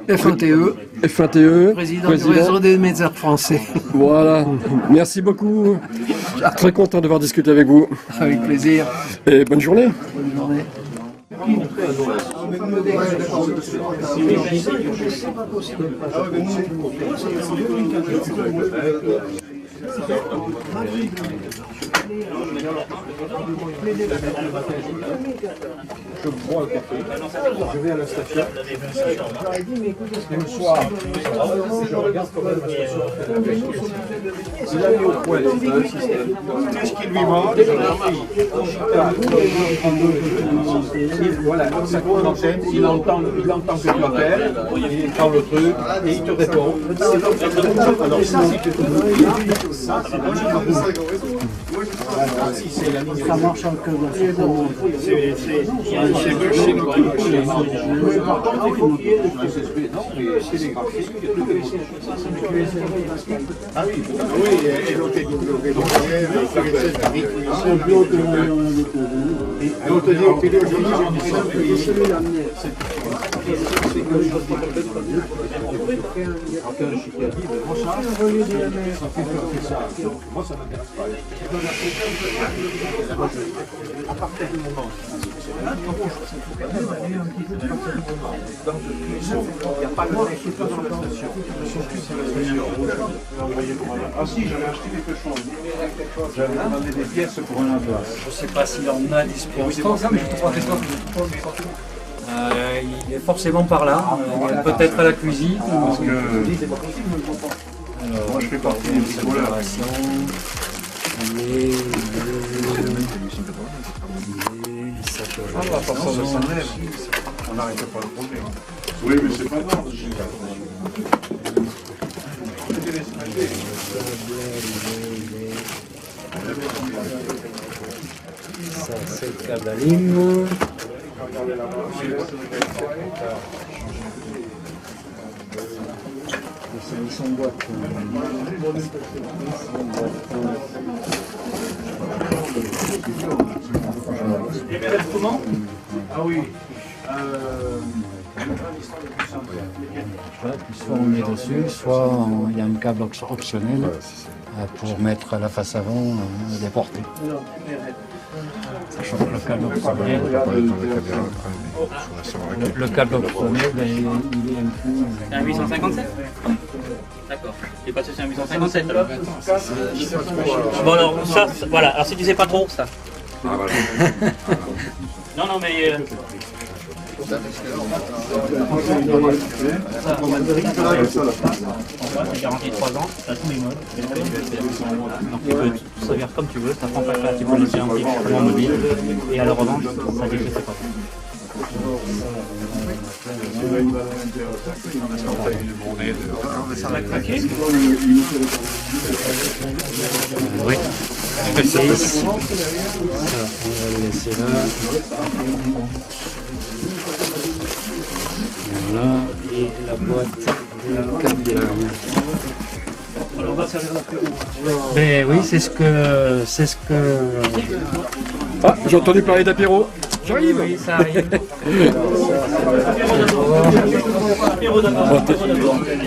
F1TE, président du réseau des émetteurs français. Voilà, merci beaucoup. Très content d'avoir discuté avec vous. Avec plaisir. Et bonne journée. Bonne journée. Je bois le café, je vais à la station, et le soir, je regarde quand même la station. Il a mis au point un système. Qu'est-ce qui lui manque? Voilà, ça court l'antenne, il entend que tu appelles, il entend le truc, et il te répond. Alors ça, ça marche en cœur. C'est bullshit. Par contre, il faut qu'il y ait des SSB. Non, mais c'est des graphiques. Ah oui, et l'autre est double. Moi, ça m'intéresse pas. À partir du moment il n'y a pas de résultat sur la station. Ah si, j'avais acheté des cochons. J'avais demandé des pièces pour un place. Je ne sais pas s'il en a dispo. Il est forcément par là, peut-être à la cuisine. Parce que moi je fais partie des bricoleurs. À partir de 100 mètres, on n'arrête pas le problème. Oui, mais c'est pas grave. Ça, c'est le cavaline. Ils sont en boîte. Comment? Ah oui. Soit on met dessus, soit il y a un câble optionnel pour mettre la face avant déportée. Sachant que le câble optionnel, il est inclus. C'est un 857 D'accord. C'est pas c'est un 857 alors. Bon alors ça, voilà. Alors si tu sais pas trop ça. Ah, voilà. Non, non, mais. Ça, c'est garanti 3 ans, ça a tous les modes. Donc tu peux tout servir comme tu veux, ça prend pas de place, tu peux laisser un petit peu mobile et à le revendre, ça décrit c'est pas tout. Oui. Ça, on va le laisser là. Voilà, et la boîte de la carte. Alors on va servir l'apéro. Ben oui, c'est ce que. Ah, j'ai entendu parler d'apéro. J'arrive. Oui, ça arrive.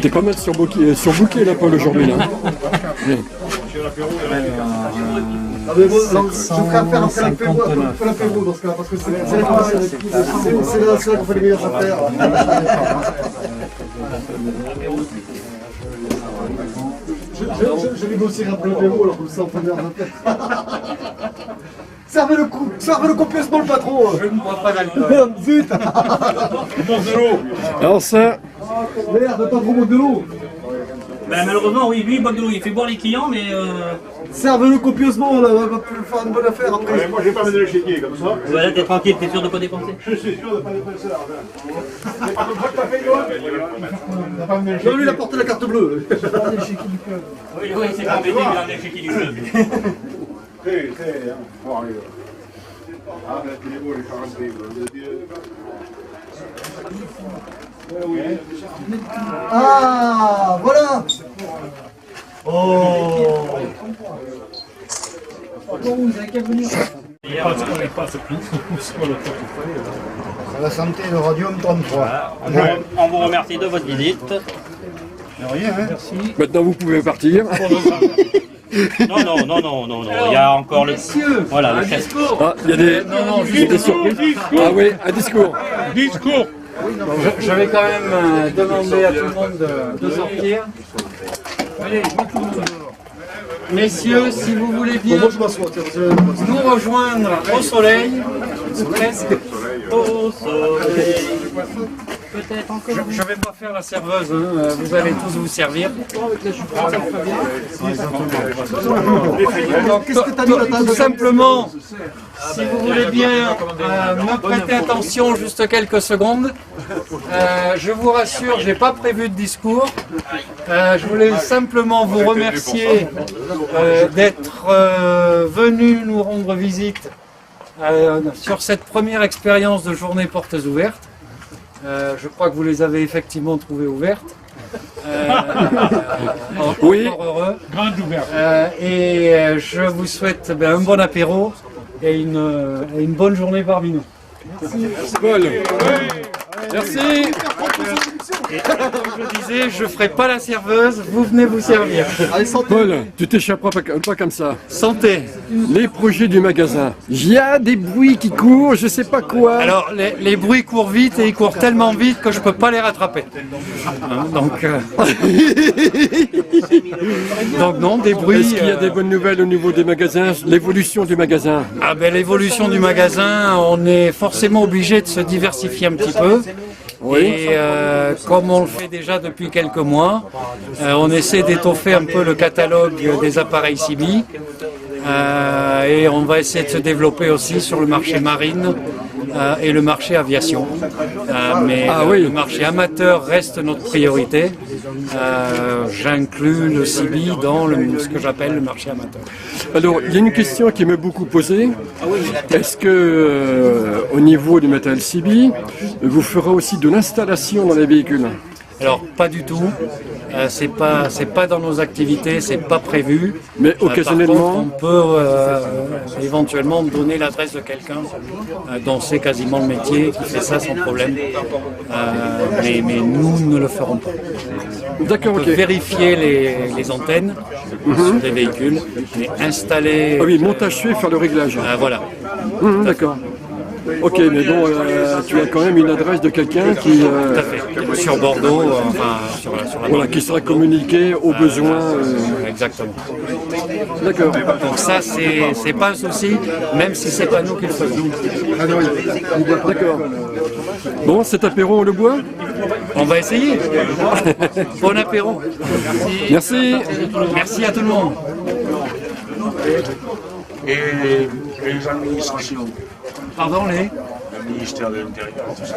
T'es pas mal surbooké là, Paul, aujourd'hui là. Ah mais bon, alors, je ferai affaire après l'apéro dans ce cas, parce que c'est là qu'on fait les meilleures affaires. Je négocierai après l'apéro, alors comme ça on fait meilleures affaires. Servez-le copieusement le patron. Je ne bois pas d'alcool. Zut. Manque de l'eau. Alors ça... Merde, pas trop manque de l'eau. Ben malheureusement, oui, lui, il manque de l'eau, il fait boire les clients, mais. Servez-le copieusement, on va faire une bonne affaire après. Ouais, moi je vais pas mettre le chéquier comme ça. Voilà, t'es tranquille, t'es sûr de pas dépenser. Je suis sûr de pas dépenser l'argent. C'est pas comme ça que t'as fait, Johan? Non, lui il a porté la carte bleue. Oui, oui, c'est pas bêtise, il a un échec du club. Bon, allez. Ah, mais tu es beau, les 40 Ah, voilà. Oh. Vous avez qu'à venir. À la santé de Radium 33. On vous remercie de votre visite. De rien, hein. Merci. Maintenant vous pouvez partir. Non, il y a encore le... Voilà, le chef. Ah, il y a des surprises. Ah oui, un discours. Discours. Je vais quand même demander à tout le monde de sortir. Allez, messieurs, si vous voulez bien nous rejoindre au soleil, presque au soleil. Peut-être encore. Je ne vais pas faire la serveuse, hein. Vous allez tous vous servir. Donc, tout simplement, si vous voulez bien me prêter attention juste quelques secondes, je vous rassure, je n'ai pas prévu de discours. Je voulais simplement vous remercier d'être venus nous rendre visite sur cette première expérience de journée portes ouvertes. Je crois que vous les avez effectivement trouvées ouvertes. Oui. Encore heureux. Grande ouverte. Et je vous souhaite un bon apéro et une bonne journée parmi nous. Merci Paul. Merci. Et comme je disais, je ferai pas la serveuse, vous venez vous servir. Paul, tu t'échapperas pas comme ça. Santé. Les projets du magasin. Il y a des bruits qui courent, je sais pas quoi. Alors, les bruits courent vite et ils courent tellement vite que je peux pas les rattraper. Hein, donc non, des bruits. Est-ce qu'il y a des bonnes nouvelles au niveau des magasins, l'évolution du magasin? Ah ben l'évolution du magasin, on est forcément obligé de se diversifier un petit peu. Oui. Et comme on le fait déjà depuis quelques mois, on essaie d'étoffer un peu le catalogue des appareils CIBI. Et on va essayer de se développer aussi sur le marché marine et le marché aviation. Mais le marché amateur reste notre priorité. J'inclus le CIBI dans ce que j'appelle le marché amateur. Alors, il y a une question qui m'est beaucoup posée. Est-ce que, au niveau du matériel CIBI, vous ferez aussi de l'installation dans les véhicules? Alors, pas du tout. C'est pas dans nos activités, c'est pas prévu. Mais occasionnellement, par contre, on peut éventuellement donner l'adresse de quelqu'un dont c'est quasiment le métier, qui fait ça sans problème. Mais nous ne le ferons pas. D'accord, on peut vérifier les antennes sur des véhicules, mais installer... Ah oui, montage fait, faire le réglage. Voilà. D'accord. Ok, mais bon, tu as quand même une adresse de quelqu'un qui... Tout à fait. Sur Bordeaux, enfin sur la voilà, qui sera communiqué aux besoins. Exactement. D'accord. Donc ça, c'est pas un souci, même si c'est pas nous qui le faisons. D'accord. Bon, cet apéro, on le boit? On va essayer. Bon apéro. Merci. Merci à tout le monde. Et les administrations. Pardon, les Le ministère de l'Intérieur, tout ça.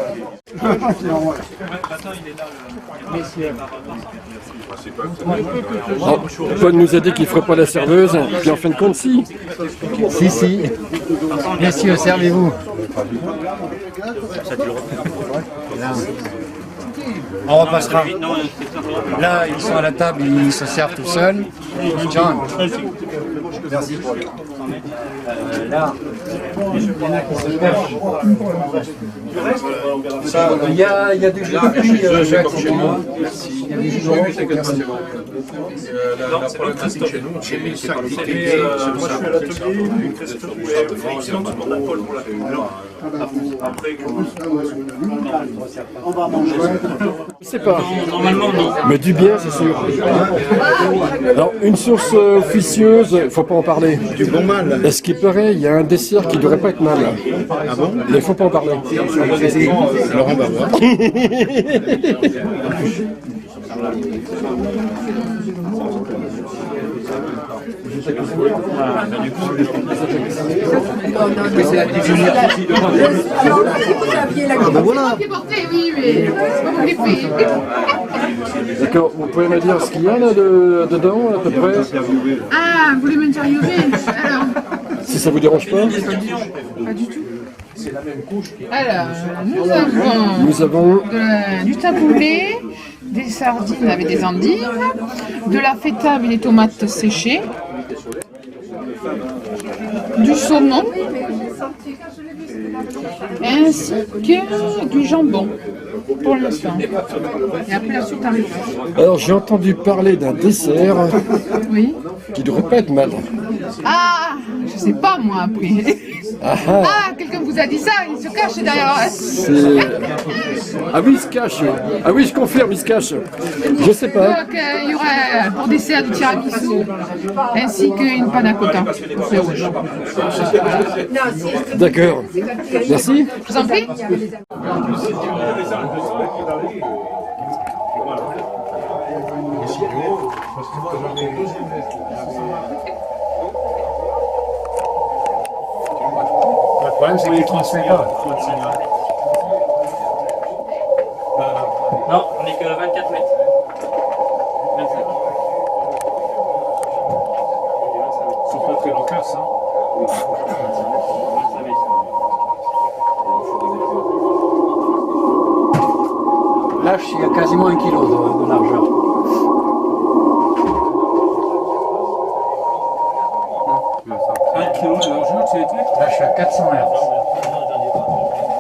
Paul nous a dit qu'il ne ferait pas la serveuse, puis en fin de compte, si. Si. Messieurs, servez-vous. On repassera. Là, ils sont à la table, ils se servent tout seuls. John. Merci. Là, il y en a qui se cachent. Il y a du jus de fruits, Jacques, chez moi. Il y a du jus de fruits, c'est que c'est bon. La problématique chez nous, c'est moi je suis à l'atelier, une question de demande à Paul pour la après, on va manger. Je sais pas. Normalement, non. Mais du bien, c'est sûr. Alors, une source officieuse, il ne faut pas en parler. du bon mal. À ce qui paraît, il y a un dessert qui ne devrait pas être mal. Ah bon? Il ne faut pas en parler. Alors on va voir. D'accord, vous pouvez me dire ce qu'il y a là dedans, à peu près? Ah, vous voulez m'interviewer? Alors, Si ça vous dérange pas? pas du tout. C'est la même couche. Alors, Nous avons du taboulé, des sardines avec des endives, de la feta avec des tomates séchées, du saumon, ainsi que du jambon, pour l'instant. Et après la suite arrive. Alors j'ai entendu parler d'un dessert Oui. qui devrait pas être mal. Ah, je sais pas moi après. Ah, quelqu'un vous a dit ça, il se cache derrière. Ah oui, il se cache. Ah oui, je confirme, il se cache. Je sais pas. Donc, il y aurait pour dessert du tiramisu, ainsi qu'une panna cotta, fruits rouges. D'accord. Merci. Je vous en prie. Le problème, c'est qu'il transmet pas. Non, on n'est que 24 mètres. 25. Ils sont pas très loquaces, hein. Là, il y a quasiment 1 kilo de largeur. Un kilo de largeur, c'est été? Là, je suis à 400 Hz.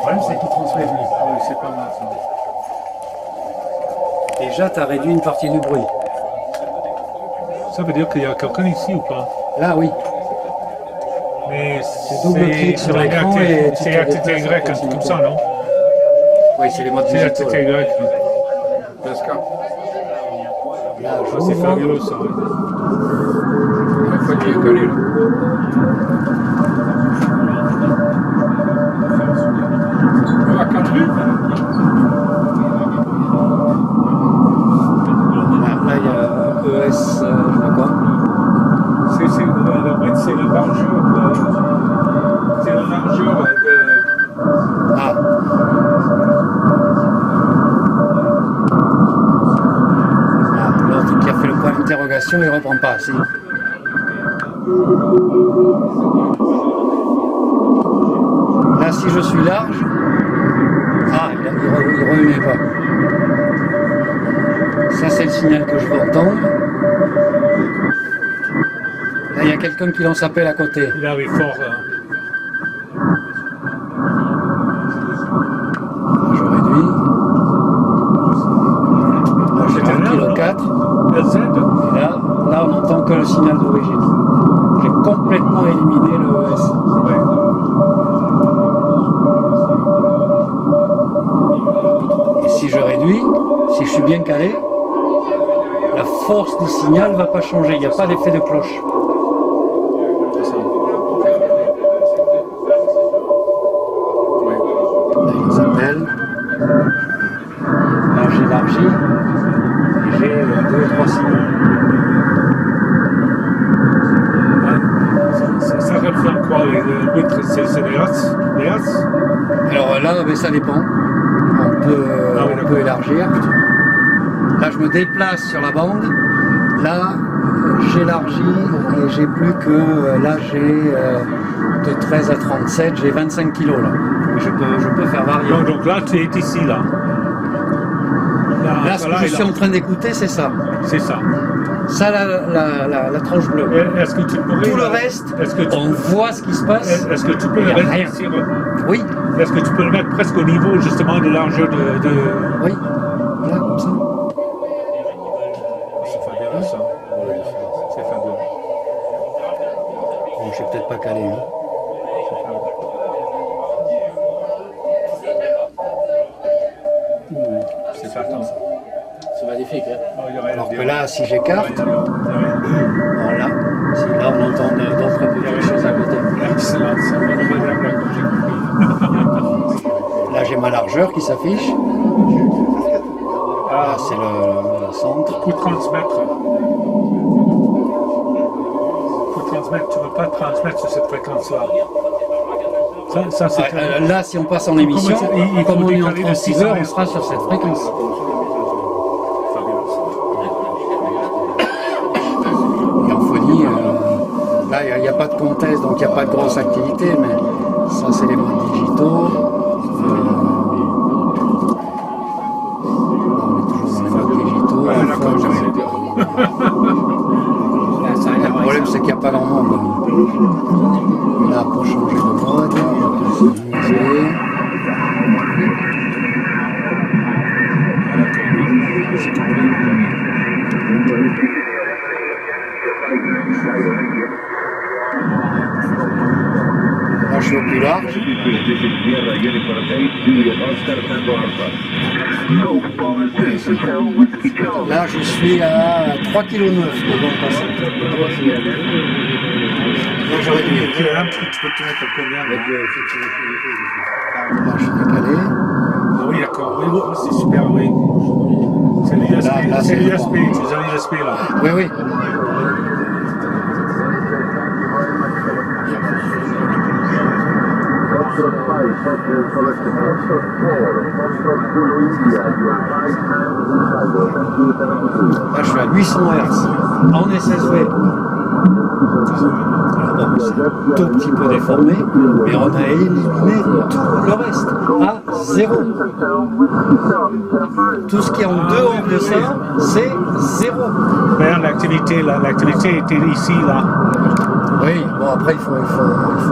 problème, c'est qu'il ne transmet plus. Ah oui, c'est pas mal ça. Déjà, tu as réduit une partie du bruit. Ça veut dire qu'il y a quelqu'un ici ou pas? Là, oui. Mais Tu double-cliques sur l'écran et tu c'est te RTTY, déplaces un truc comme ça, non? Oui, c'est les modes C'est digitaux. RTTY. Là, Ah, c'est j'ouvre. fabuleux ça. Ouais. La fois qu'il est collé là. Oh, à 4 rues. Là, il y a ES, je sais pas quoi. C'est le mètre, c'est la largeur de... C'est la largeur de... Ah. L'autre qui a fait le point d'interrogation, il reprend pas. Si. Là, si je suis large, ah, il remet pas. Ça, c'est le signal que je veux entendre. Là, il y a quelqu'un qui lance appel à côté. Il arrive fort. Je réduis. Là, j'ai un kg 4. Et là, on n'entend que le signal d'origine. J'ai complètement éliminé le ES. Et si je réduis, si je suis bien calé, la force du signal ne va pas changer. Il n'y a pas d'effet de cloche. Là, il nous appelle. Là, j'élargis. Et j'ai 2 ou 3 signaux. Ça reflète quoi? Le mètre, c'est les Hertz? Alors là, mais ça dépend. On peut élargir. Là, je me déplace sur la bande. Là, j'élargis et j'ai plus que... Là, j'ai de 13 à 37, j'ai 25 kg là. Je peux faire varier. Donc là, tu es ici, là. Là, ce que je suis en train d'écouter, c'est ça. C'est ça. Ça, la tranche bleue. Est-ce que tu pourrais... Tout le reste, on voit ce qui se passe. Est-ce que tu peux Il le n'y a mettre rien. ici? Oui. Est-ce que tu peux le mettre presque au niveau, justement, de largeur de... Oui. Là, comme ça. C'est fabuleux, ça. C'est fabuleux. Bon, je suis peut-être pas calé. Hein. C'est certain, ça. C'est magnifique. Hein. Alors que là, si j'écarte, voilà, si là on entend d'autres petites choses à côté. Excellent, ça. Là, j'ai ma largeur qui s'affiche. Là, c'est le centre. Pour transmettre. Tu ne veux pas transmettre sur cette fréquence-là. Ça, c'est là, si on passe en émission, comme on est en transceiver, on sera sur cette fréquence. Et en phonie, là, il n'y a pas de contest, donc il n'y a pas de grosse activité, mais ça, c'est les modes digitaux. Le problème, c'est qu'il n'y a pas grand monde. Là, pour changer de mode, on peut s'amuser. Là, je suis au plus large. Là, je suis à 3,9 kg de bande passante. Là, j'aurais dû. Tu peux te mettre à combien? Là, je suis décalé. Ah oui, d'accord. Oui, c'est super, oui. C'est l'USB. Là, C'est c'est l'USB. Tu as l'USB là. Oui, oui. Là, je suis à 800 Hz en SSV. Alors bon, c'est un tout petit peu déformé, mais on a éliminé tout le reste à 0. Tout ce qui est en dehors de ça, c'est 0. Mais l'activité était ici, là. Oui, bon après il faut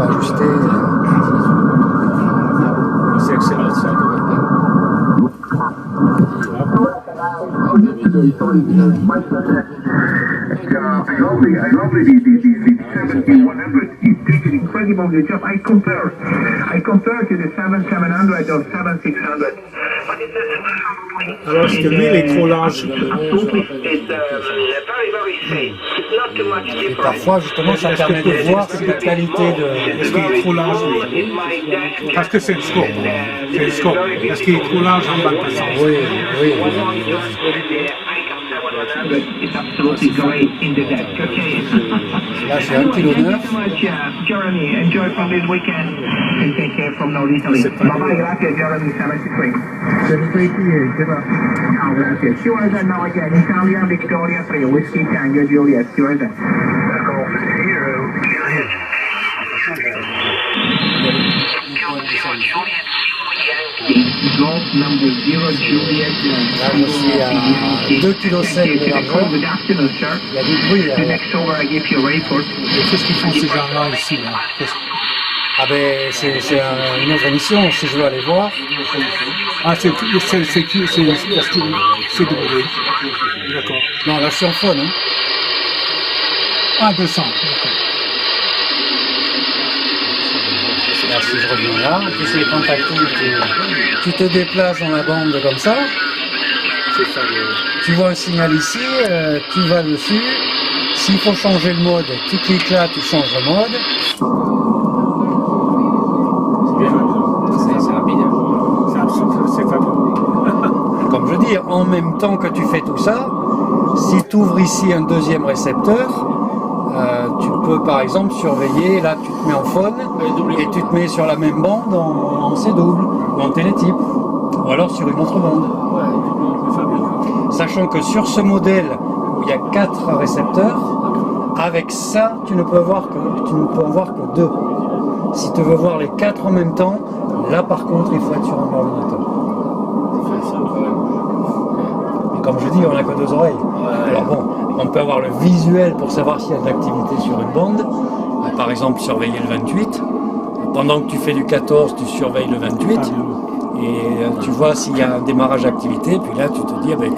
ajuster. C'est excellent. Incredible the job. I compare to the 7700 or 7600. Alors, est-ce que lui, il est trop large? Et parfois, justement, ça permet de voir cette qualité de... Est-ce qu'il est trop large, lui? Parce que c'est le scope. C'est le scope. Est-ce qu'il est trop large en bas de passant? Oui, oui. Là, c'est 1,9 kg. Jeremy, enjoy from this weekend and take care from now Italy. Bye-bye, grazie, Jeremy, 73. 73 good luck. No, grazie. Stuart, now again, Italia, Victoria 3, Whiskey Tango, Juliet, Stuart. Là, je suis à 2,7 kg de largeur. Il y a du bruit derrière. Qu'est-ce qu'ils font ces gens-là ici là? Ah ben, c'est une autre émission, si je veux aller voir. Ah, c'est qui? C'est doublé. D'accord. Non, là, je suis en phone. Hein. Ah, 200. Là, si je reviens là, en plus les contacts, tu te déplaces dans la bande comme ça. Tu vois un signal ici, tu vas dessus. S'il faut changer le mode, tu cliques là, tu changes le mode. C'est rapide. C'est fabuleux. Comme je dis, en même temps que tu fais tout ça, si tu ouvres ici un deuxième récepteur, tu peux par exemple surveiller, là tu te mets en phone et tu te mets sur la même bande en C-double ou en télétype ou alors sur une autre bande. Sachant que sur ce modèle où il y a 4 récepteurs, avec ça tu ne peux en voir que 2. Si tu veux voir les 4 en même temps, là par contre il faut être sur un ordinateur. Et comme je dis, on n'a que 2 oreilles. Alors bon, on peut avoir le visuel pour savoir s'il y a de l'activité sur une bande. Par exemple, surveiller le 28. Pendant que tu fais du 14, tu surveilles le 28. Et tu vois s'il y a un démarrage d'activité. Puis là, tu te dis, ah ben,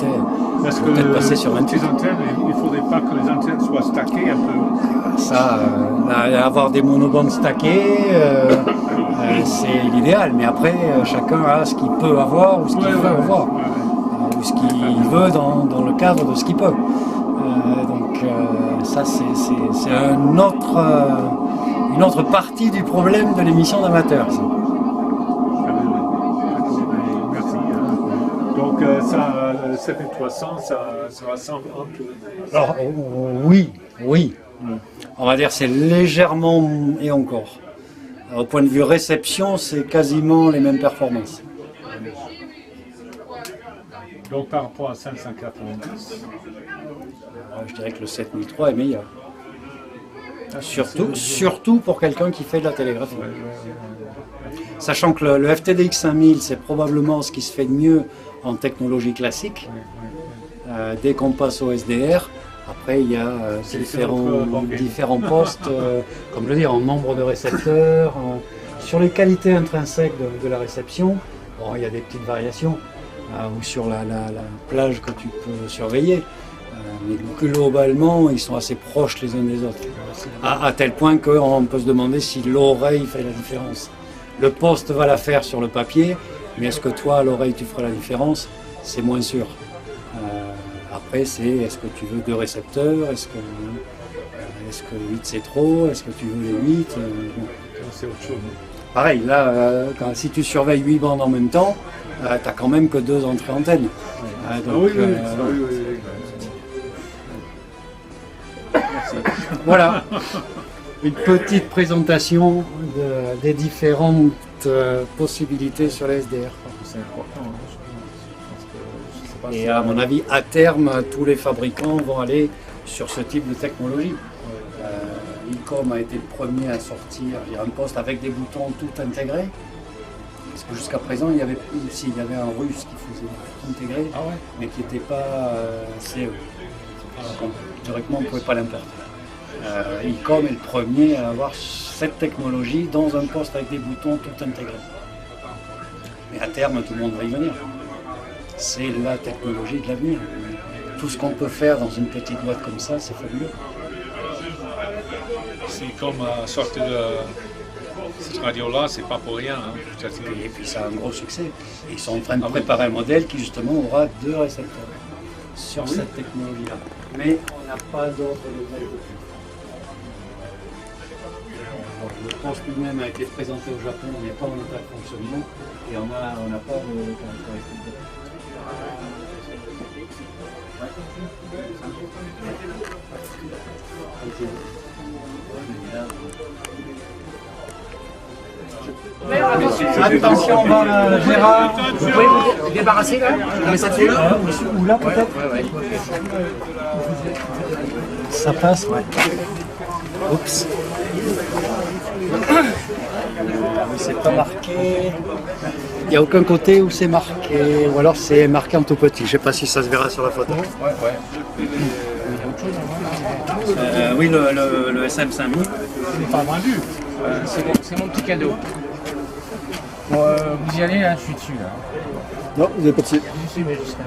parce que peut-être passer sur 28. Ces antennes, il ne faudrait pas que les antennes soient stackées un peu. Ça, avoir des monobandes stackées, c'est l'idéal. Mais après, chacun a ce qu'il peut avoir ou ce qu'il veut avoir. Ou ce qu'il veut dans le cadre de ce qu'il peut. Donc ça c'est une autre partie du problème de l'émission d'amateurs. Merci. Donc ça, 7300, ça ressemble un peu. Alors oui. On va dire c'est légèrement et encore. Alors, au point de vue réception, c'est quasiment les mêmes performances. Donc par rapport à 590, je dirais que le 7003 est meilleur. Surtout pour quelqu'un qui fait de la télégraphie. Sachant que le FTDX 5000, c'est probablement ce qui se fait de mieux en technologie classique. Dès qu'on passe au SDR, après il y a différents postes, comme je le dis, en nombre de récepteurs, sur les qualités intrinsèques de la réception. Bon, il y a des petites variations. Ou sur la plage que tu peux surveiller. Mais globalement, ils sont assez proches les uns des autres. À tel point qu'on peut se demander si l'oreille fait la différence. Le poste va la faire sur le papier, mais est-ce que toi, à l'oreille, tu feras la différence? C'est moins sûr. Après, est-ce que tu veux 2 récepteurs? Est-ce que 8 c'est trop? Est-ce que tu veux les 8? Bon. C'est autre chose. Pareil, là, si tu surveilles 8 bandes en même temps, tu n'as quand même que 2 entrées antennes. Donc, voilà, une petite présentation des différentes possibilités sur les SDR. C'est important. Et à mon avis, à terme, tous les fabricants vont aller sur ce type de technologie. ICOM a été le premier à sortir, il y a un poste avec des boutons tout intégrés. Parce que jusqu'à présent, il y avait un russe qui faisait tout intégré, mais qui n'était pas CE. Donc, directement, on ne pouvait pas l'importer. ICOM est le premier à avoir cette technologie dans un poste avec des boutons tout intégrés. Mais à terme, tout le monde va y venir. C'est la technologie de l'avenir. tout ce qu'on peut faire dans une petite boîte comme ça, c'est fabuleux. C'est comme sortir de cette radio-là, c'est pas pour rien. Hein. Et puis ça a un gros succès. Et ils sont en train de préparer un modèle qui justement aura 2 récepteurs sur cette technologie-là. Mais on n'a pas d'autres modèles depuis. Le Ponce lui-même a été présenté au Japon, on n'est pas en état de fonctionnement et on n'a pas de caractéristiques. Attention, Gérard, vous pouvez vous débarrasser là? Mais ça fait là? Ou là peut-être? Ça passe, ouais. Oups. C'est pas marqué. Il n'y a aucun côté où c'est marqué, ou alors c'est marqué en tout petit. Je ne sais pas si ça se verra sur la photo. Oui, le SM5000. Il n'est pas vendu. C'est mon petit cadeau. Bon, vous y allez, hein, je suis dessus. Là. Non, vous n'avez pas de dessus. Je suis, mais juste là.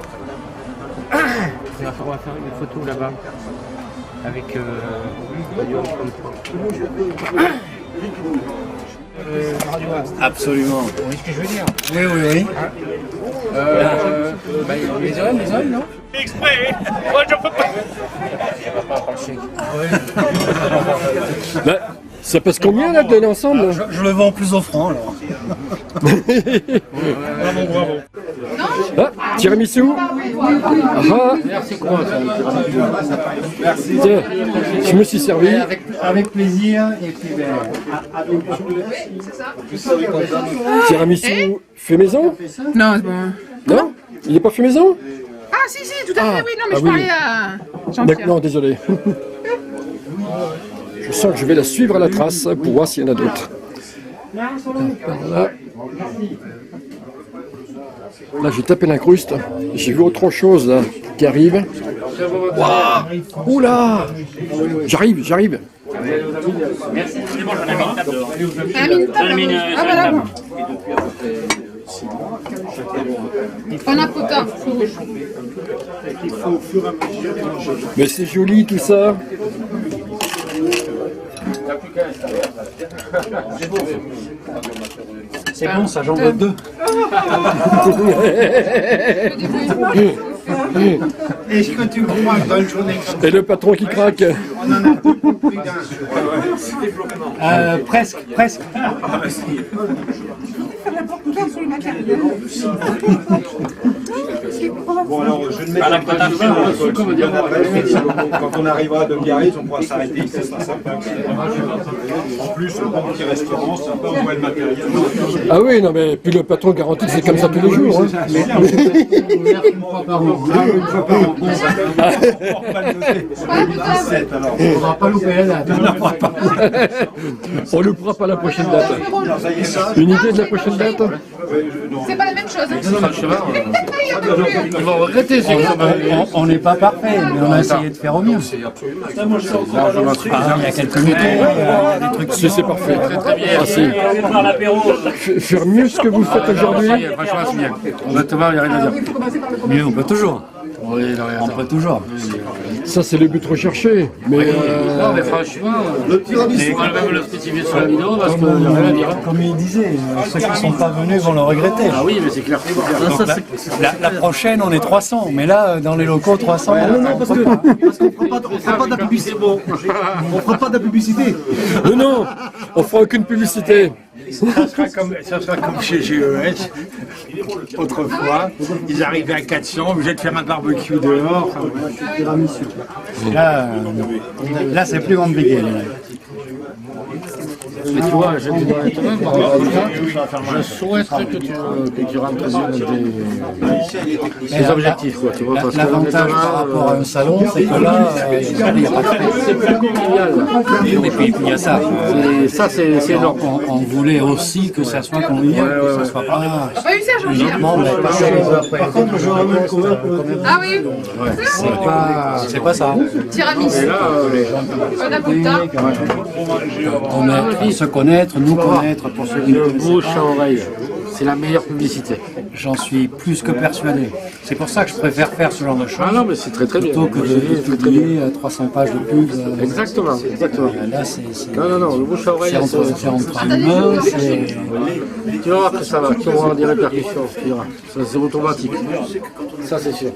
On va faire une photo là-bas. Avec Radio Ast. Absolument. Vous voyez ce que je veux dire? Oui, oui, oui. Les hommes, non? Exprès. Moi, je peux pas. On va pas avoir le chèque. Bah, ça passe combien là de l'ensemble? Je le vends plus offrant alors. Bravo, bravo. Ah, tiramisu. Ah, Merci quoi ça? merci. Tiens, je me suis servi. Avec plaisir. Et puis, Tiramisu fait maison? Non, c'est bon. Non? Il n'est pas fait maison? Ah, si, tout à fait, oui. Non, mais je parlais à Jean-Pierre. D'accord, non, désolé. Je sens que je vais la suivre à la trace pour voir s'il y en a d'autres. Là, j'ai tapé l'incruste. J'ai vu autre chose là, qui arrive. Waouh! Oula! J'arrive. Merci, c'est bon, j'en ai mis une table dehors. Ah, voilà. Panna-cotta, feu rouge. Mais c'est joli tout ça. c'est bon, ça j'en veux 2. Est-ce que tu crois que dans une journée comme ça, Et le patron qui craque. on en a beaucoup plus d'un? Presque. Bon alors je ne mets pas quand on arrivera de Biarritz, on pourra s'arrêter ici, ça sera sympa. En plus, le bon petit restaurant, sympa, on voit le matériel. Ah oui, non mais puis le patron garantit que c'est comme ça tous les jours. Hein. Une fois par an. On ne va pas louper la date. On loupera pas la prochaine date. Une idée de la prochaine date? C'est pas la même chose. Hein. Ils vont regretter ça. On n'est pas parfait, mais on a essayé de faire au mieux. Il y a quelques minutes. Des trucs C'est parfait. Très bien. Ah, si. Faire mieux ce que vous faites aujourd'hui. Franchement, c'est bien. Honnêtement, il n'y a rien à dire. mieux, on peut toujours. Oui, On peut toujours. Ça, c'est le but recherché. Mais non, mais franchement, on va même le spécifier sur la vidéo parce qu'il n'y a rien à dire. Comme il disait, ceux qui ne sont pas venus vont le regretter. Ah oui, mais c'est clair. Donc, la prochaine, on est 300, mais là, dans les locaux, 300. Non, parce qu'on ne fera pas de la publicité. On fera pas de la publicité. non, on fera aucune publicité. Ça sera comme chez GES. Autrefois, ils arrivaient à 400, obligés de faire un barbecue dehors. Là, c'est plus compliqué. Mais tu vois, je te dis honnêtement, par rapport à ça, je souhaiterais que tu rentres des objectifs. Quoi, tu vois, parce que l'avantage par rapport à un salon, c'est que là, il n'y a pas de frais. c'est plus convivial. Et puis il y a ça. Ça, c'est énorme. On voulait aussi que ça soit convivial, que ça soit pas Pas eu ça, Jean-Pierre. uniquement Par contre, je ramène quand même. Ah oui. c'est pas ça. Tiramisu. Panna-cotta. Se connaître, nous connaître pour ceux qui nous connaissent. Bouche à oreille. c'est la meilleure publicité. J'en suis plus que persuadé. C'est pour ça que je préfère faire ce genre de choses. Ah non, mais c'est très bien. Plutôt que de publier 300 pages de pub. Exactement. Là, c'est non, le bouche à oreille, c'est entre humains, tu vas voir que ça va, tu vas avoir des répercussions, tu verras. Ça, c'est automatique. Ça, c'est sûr.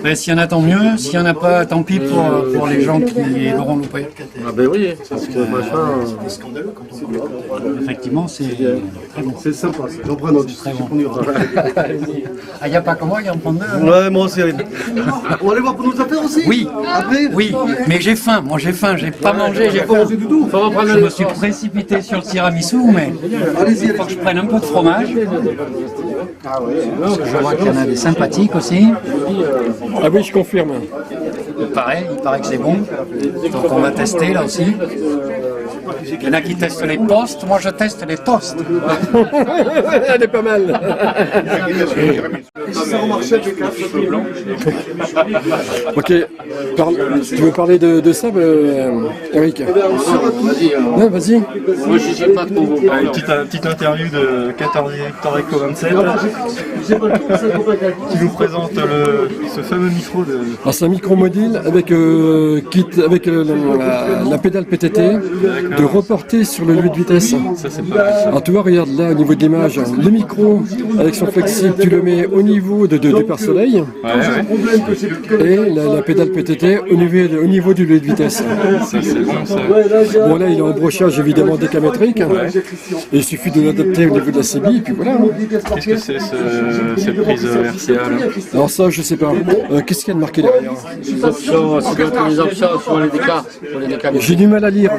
Mais s'il y en a, tant mieux. S'il n'y en a pas, tant pis pour les gens qui l'auront loupé. Ah ben oui, parce que machin... Effectivement, c'est très bon. C'est sympa, j'en prends un autre. Très bon. Ah, il n'y a pas comment, il y en prend deux. Ouais, moi aussi. On va aller voir pour nos affaires aussi. Oui, après. Oui, mais j'ai faim, moi j'ai faim, j'ai pas mangé, j'ai faim. Je me suis précipité sur le tiramisu, mais il faut que je prenne un peu de fromage. Parce que je vois qu'il y en a des sympathiques aussi. Ah oui, je confirme. Il paraît que c'est bon. Donc on va tester là aussi. Il y en a qui testent les toasts, moi je teste les toasts. Elle est pas mal. Ça remarchait avec un cheveu blanc. Ok, tu veux parler de ça, Eric? Ouais, vas-y. Moi, je sais pas trop. Une petite interview de Torreco 27 qui nous présente ce fameux micro de... Alors c'est un micro module avec, la pédale PTT de reporter sur le lieu de vitesse. Ça c'est pas mal. Alors tu vois, regarde là au niveau de l'image, le micro avec son flexible, tu le mets au niveau du pare-soleil et la pédale PTT au niveau du lieu de vitesse. Ça c'est bon ça. Bon là il est en brochage évidemment décamétrique et il suffit de l'adapter au niveau de la CB et puis voilà. Qu'est-ce que c'est cette prise RCA là? Alors ça je sais pas. Qu'est-ce qu'il y a de marqué derrière? Les options, c'est les options sur les décas. J'ai du mal à lire.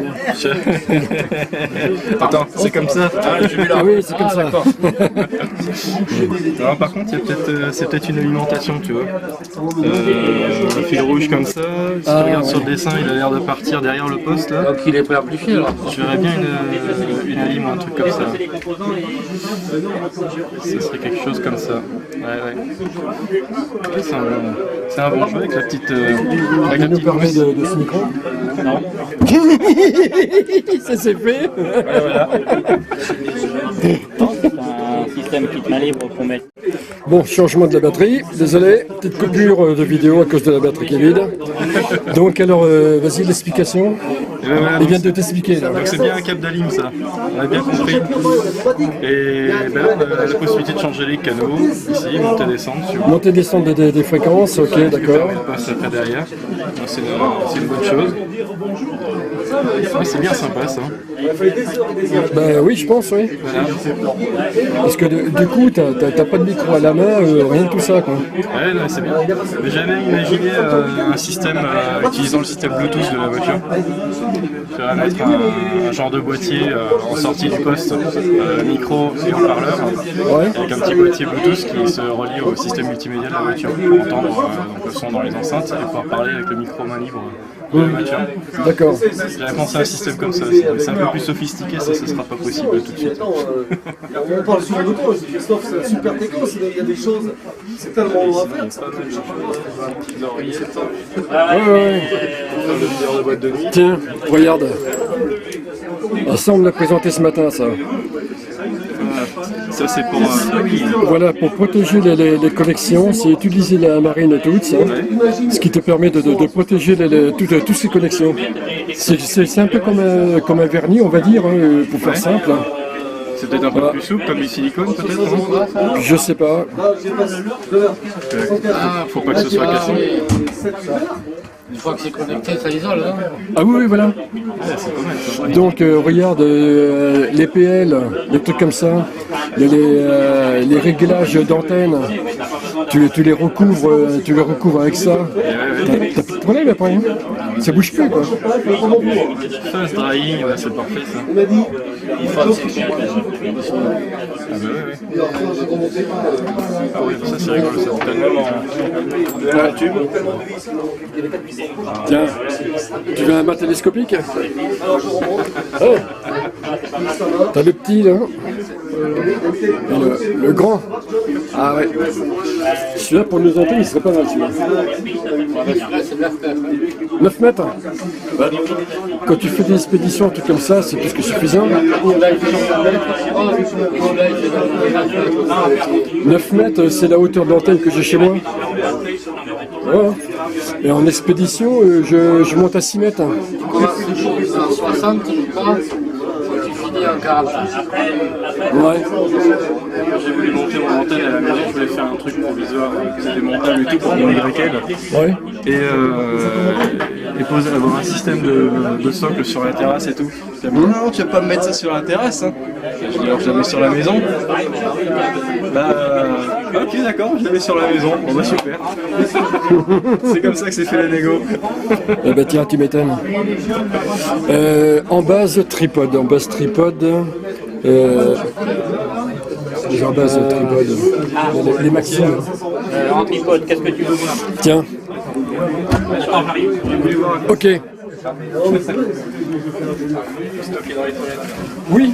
Attends, c'est comme ça. Ah oui, c'est comme ça. Alors, par contre, c'est peut-être une alimentation, tu vois. Un fil rouge comme ça. Si tu regardes sur le dessin, il a l'air de partir derrière le poste là. Donc il est préamplifié alors. Je verrais bien une alim ou un truc comme ça. Ce serait quelque chose comme ça. Ouais. C'est un bon jeu avec la petite. Il nous permet de ce micro? Non. Ça c'est fait. Voilà. C'est un système kit main libre pour mettre. Bon, changement de la batterie, désolé, petite coupure de vidéo à cause de la batterie qui est vide. Donc alors, vas-y l'explication. Il vient de t'expliquer là. Donc c'est bien un câble d'alim ça, on a bien compris. Et ben, on a la possibilité de changer les canaux, ici, monter descendre. Monter descendre des fréquences, ok d'accord. On passe après derrière, c'est une bonne chose. Ouais, c'est bien sympa ça. Ben oui, je pense, oui. Voilà. Parce que du coup, t'as pas de micro à la main, rien de tout ça, quoi. Ouais, non, c'est bien. Mais j'avais imaginé un système utilisant le système Bluetooth de la voiture. Je vais mettre un genre de boîtier en sortie du poste, micro et haut-parleur, avec un petit boîtier Bluetooth qui se relie au système multimédia de la voiture pour entendre donc, le son dans les enceintes et pouvoir parler avec le micro main libre de la voiture. D'accord. J'avais pensé à un système comme ça, c'est un peu plus sophistiqué, ça ne sera pas possible tout de suite. On parle sur le moto, Christophe, c'est super techno, il y a des choses, c'est tellement long à faire. Tiens, regarde. Ah, ça on me l'a présenté ce matin, ça. Ça c'est pour... Voilà, pour protéger les connexions, c'est utiliser la marine toute, ce qui te permet de protéger toutes ces connexions. C'est un peu comme un vernis, on va dire, hein, pour faire simple. C'est peut-être un peu plus souple, comme du silicone peut-être? Je sais pas. Ah, faut pas que ce soit cassé. Une fois que c'est connecté, ça isole. Hein. Ah oui, voilà. Ouais, c'est pas mal, ça. Donc regarde, les PL, des trucs comme ça, il y a les réglages d'antenne, tu les recouvres avec ça. T'as plus de problème après, hein. Ça bouge plus quoi. Fast drying, ouais, c'est parfait ça. Il faut accélérer. Ah bah ouais. Ah oui, ça c'est rigolo, ça se donne même en tube. Tiens, tu veux un bas télescopique? Oh. T'as le petit là. Et le grand. Ah ouais. Celui-là, pour nos antennes, il serait pas mal, celui-là. Celui-là, c'est 9 mètres. 9 mètres. Quand tu fais des expéditions, un truc comme ça, c'est plus que suffisant. 9 mètres, c'est la hauteur d'antenne que j'ai chez moi. Ouais. Et en expédition, je monte à 6 mètres. 60, je crois. Tu finis en 40. Ouais. J'ai voulu monter mon antenne à la maison, je voulais faire un truc provisoire, c'est démontable et tout pour mon YL. Ouais. Et avoir un système de socle sur la terrasse et tout. Il m'a dit non, tu vas pas me mettre ça sur la terrasse. Hein. Je dis alors je la mets sur la maison. Ok d'accord, je la mets sur la maison. Bon bah super. C'est comme ça que c'est fait la négo. Eh ben tiens, tu m'étonnes. En base tripode. En base tripode. Les maximes. En tripode, qu'est-ce que tu veux voir? Tiens. Ok. Oui.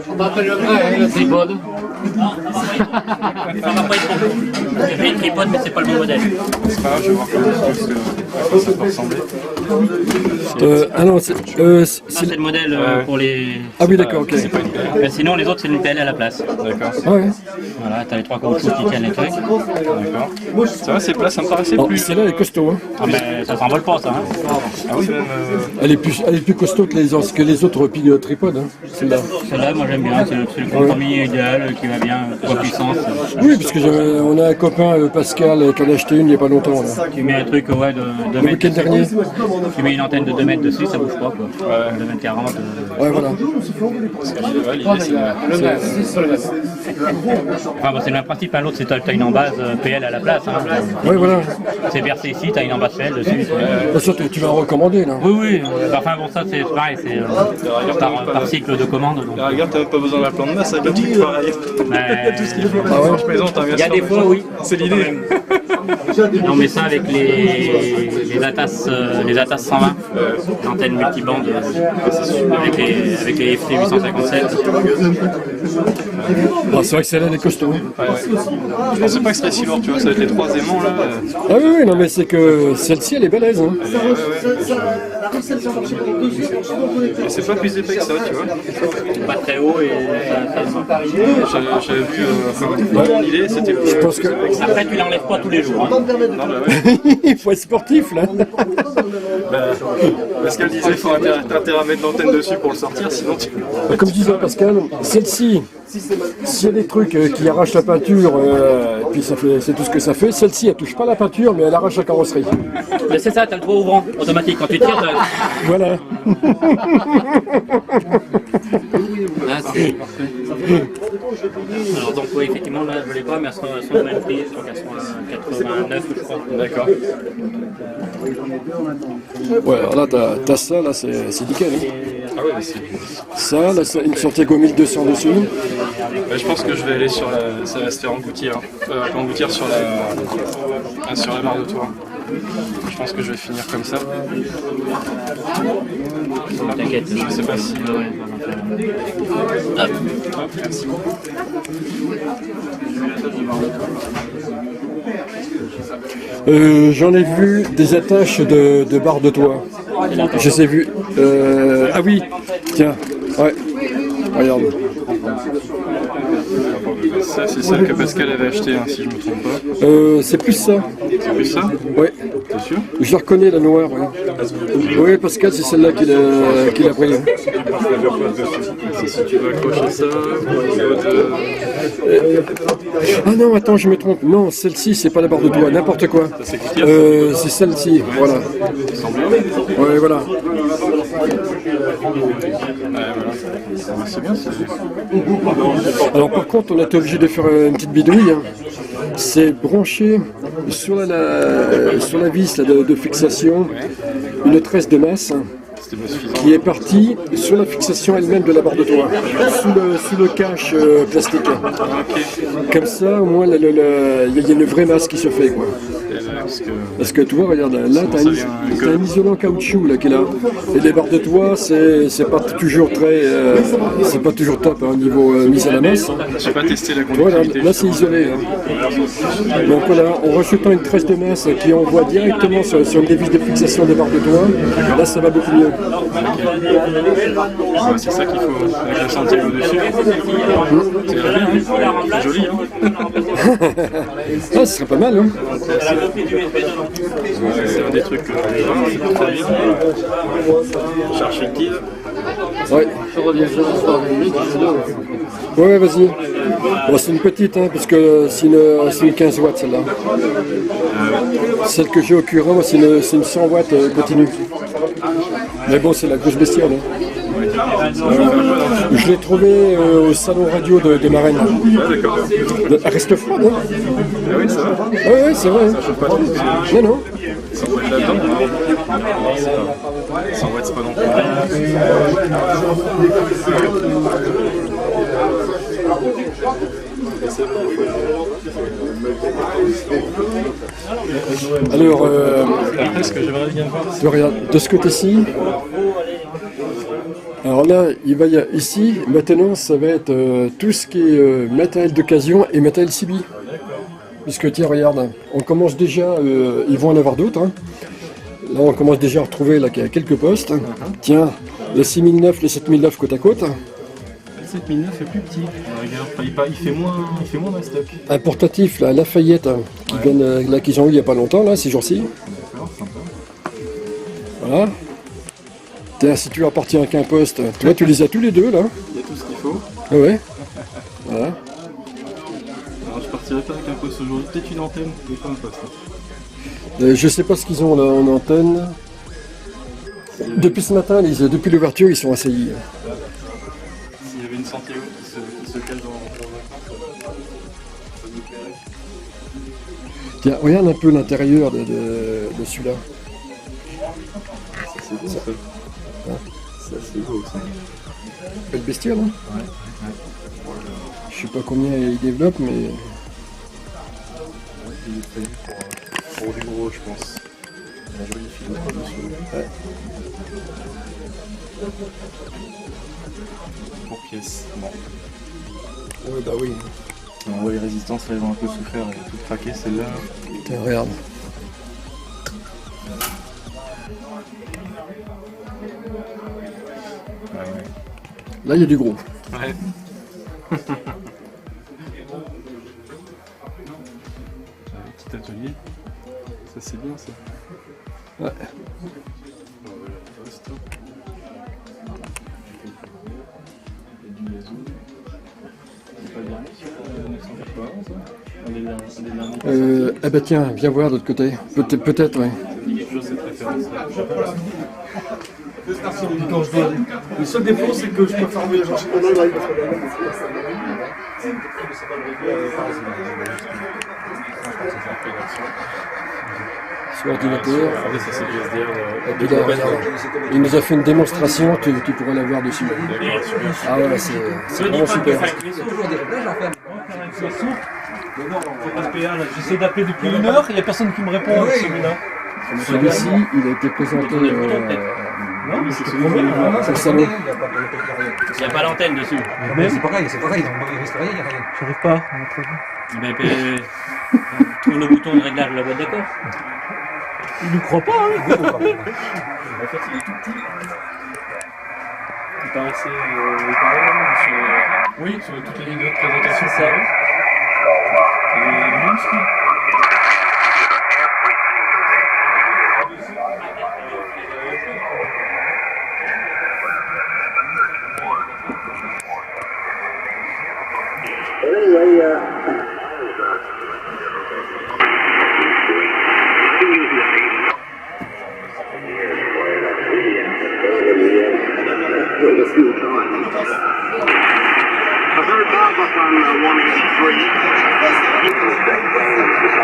On m'appelle le vrai, le tripode. Ça va pas être bon. J'ai une tripode, mais c'est pas le bon modèle. C'est pas grave, je vais voir comment ça peut ressembler. Ah non, c'est le modèle pour les... Ah oui, d'accord, ok. Mais sinon, les autres, c'est une PL à la place. D'accord. Ouais. Voilà, t'as les 3 caoutchoucs qui tiennent les trucs. D'accord. Ça va, c'est plat, ça me paraissait plus... Celle-là, elle est costaud. Hein. Ah ben, ça s'envole pas, ça. Hein. Ah oui, même... Elle est plus costaud que les autres piles tripodes. Hein. Celle-là. Celle-là, moi j'aime bien, c'est le compromis idéal qui va bien, poids puissance. Oui, parce que on a un copain, Pascal, qui en a acheté une il n'y a pas longtemps. Là. Tu mets un truc, ouais, de 2 Le mètres. week-end dernier. Tu mets une antenne de 2 mètres dessus, ça bouge pas, quoi. Ouais. 2 mètres 40. Ouais, voilà. Enfin, bon, c'est le même principe, hein. L'autre, c'est t'as une embase PL à la place. Hein. Ouais, voilà. C'est versé ici, t'as une embase PL dessus. Ça, tu vas en recommander, là. Oui, oui. Enfin, bon, ça, c'est pareil, c'est par cycle de commande. Donc. Regarde, t'as même pas besoin d'un plan de masse avec un truc pareil. Tout ce qu'il faut. Je plaisante, il y a des fois, oui. C'est l'idée. On met ça avec les ATAS 120, l'antenne multibande avec les FT 857. Bon, c'est vrai que celle-là, elle est costaud. Je pensais pas que ce serait si lourd, tu vois, ça va être les 3 aimants là. Ah oui, non, mais c'est que celle-ci, elle est balèze. Hein. C'est pas plus épais que ça, tu vois. Pas très haut et j'avais vu, mon idée, c'était plus. Je pense que... Après, tu l'enlèves pas tous les jours. Hein. Il faut être sportif, là. Pascal disait qu'il faut intérêt à mettre l'antenne dessus pour le sortir, sinon tu... Comme disait Pascal, celle-ci, s'il y a des trucs qui arrachent la peinture, et puis c'est tout ce que ça fait, celle-ci, elle touche pas la peinture, mais elle arrache la carrosserie. Mais c'est ça, t'as le toit ouvrant, automatique. Quand tu tires, voilà. Là, c'est parfait. Alors donc oui, effectivement, là, je ne l'ai pas, mais elles sont au même prix, je crois qu'elles sont à 89, je crois. D'accord. Ouais, alors là, t'as ça, là, c'est nickel. Hein. Ah ouais, mais c'est... Ça, là, c'est une Santiago 1200 dessus. Je pense que je vais aller sur la... Ça va se faire engloutir. Engloutir sur la barre de toit. Je pense que je vais finir comme ça. T'inquiète, je sais pas si... Hop. Merci. J'en ai vu des attaches de barres de toit. Je les ai vues. Ah oui, tiens, ouais, regarde. Ça, c'est celle que Pascal avait acheté, hein, si je me trompe pas. C'est plus ça. C'est plus ça? Ouais. T'es sûr? Je la reconnais, la noire. Ouais. Oui, Pascal, c'est celle-là qu'il a pris. Si tu veux accrocher ça, ah non, attends, je me trompe. Non, celle-ci, c'est pas la barre de toit, n'importe quoi. C'est celle-ci, voilà. Ouais, voilà. C'est bien, c'est... Alors par contre, on a été obligé de faire une petite bidouille. Hein. C'est branché sur la vis là, de fixation une tresse de masse qui est partie sur la fixation elle-même de la barre de toit, sous le cache plastique. Comme ça, au moins, il y a une vraie masse qui se fait, quoi. Parce que tu vois, regarde, là, t'as un isolant caoutchouc là, qui est là. Et les barres de toit, c'est pas toujours très. C'est pas toujours top au niveau mise à la masse. J'ai pas testé la Voilà, conductivité. là c'est isolé. Donc voilà, en rajoutant une tresse de masse qui envoie directement sur une des vis de fixation des barres de toit, là ça va beaucoup mieux. Ouais, c'est ça qu'il faut, avec la chantier au-dessus. C'est bien, hein. C'est joli. Hein. Ah, ce serait pas mal. Hein. C'est un des trucs que je voulais voir, c'est très bien. Charge fictive. Ouais. Ouais, vas-y. Bon, c'est une petite, hein, parce que c'est une 15 watts celle-là. Celle que j'ai au Curin, moi, c'est une 100 watts continue. Mais bon, c'est la grosse bestiole. Hein. Je l'ai trouvée au salon radio de Marraine. Elle reste froide, hein. Ah oui, ça va. Ouais, c'est vrai. Ça chauffe pas trop. Non, non. 100 watts là-dedans. 100 watts, c'est pas non plus. Alors, Est-ce que j'aimerais bien voir tu regardes de ce côté-ci. Alors là, il va y a, ici, maintenant, ça va être tout ce qui est matériel d'occasion et matériel CB. Puisque tiens, regarde, on commence déjà, ils vont en avoir d'autres. Hein. Là, on commence déjà à retrouver là, qu'il y a quelques postes. Tiens, le 6009, le 7009 côte à côte. Le 7009 est plus petit. Regarde, il fait moins d'un stock. Un portatif, là, Lafayette, hein, qu'ils ont eu il n'y a pas longtemps, là, ces jours-ci. D'accord, sympa. Voilà. Tiens, si tu appartiens qu'à un poste, toi tu les as tous les deux là. Il y a tout ce qu'il faut. Ouais. Voilà. Alors je partirai pas avec un poste aujourd'hui, peut-être une antenne, mais pas un poste. Je sais pas ce qu'ils ont là en antenne. Depuis ce matin, depuis l'ouverture, ils sont assaillis. S'il y avait une Santiago qui se cache dans un coin, ça nous plairait. Tiens, regarde un peu l'intérieur de celui-là. Ça c'est beau ça. Ça c'est beau ça. Belle bestiole, hein. Ouais. Je sais pas combien ils développent, mais. Il est prévu pour du gros, je pense. La jolie fille dessus. Ouais. Pour pièce. Bon. Ouais, bah oui. On voit les résistances, là, elles ont un peu souffert et tout craqué, celle-là. Tiens, regarde. Ouais. Là, il y a du gros. Ouais. Petit atelier. Ça, c'est bien, ça. Ouais. Ah bah tiens, viens voir de l'autre côté. Peut-être, ouais. Le seul défaut, c'est que je préfère envoyer chercher mon live. Sur ordinateur. Ça, c'est du SDR. Et puis là, regarde, il nous a fait une démonstration, tu pourras la voir dessus. Ah ouais, c'est vraiment super. J'essaie d'appeler depuis 1 heure, il n'y a personne qui me répond à celui-là. Celui-ci, il a été présenté Non, c'est au salon. Il n'y a pas l'antenne dessus. Mais c'est pareil, il reste rien, il n'y a rien. J'arrive pas à Trouve le bouton de réglage de la boîte d'accord. Il ne croit pas, hein. En fait, il est tout petit. Il paraissait sur... Oui, sur toutes les vidéos de présentation. C'est ça. Il est monstre. I heard Bob up on 183.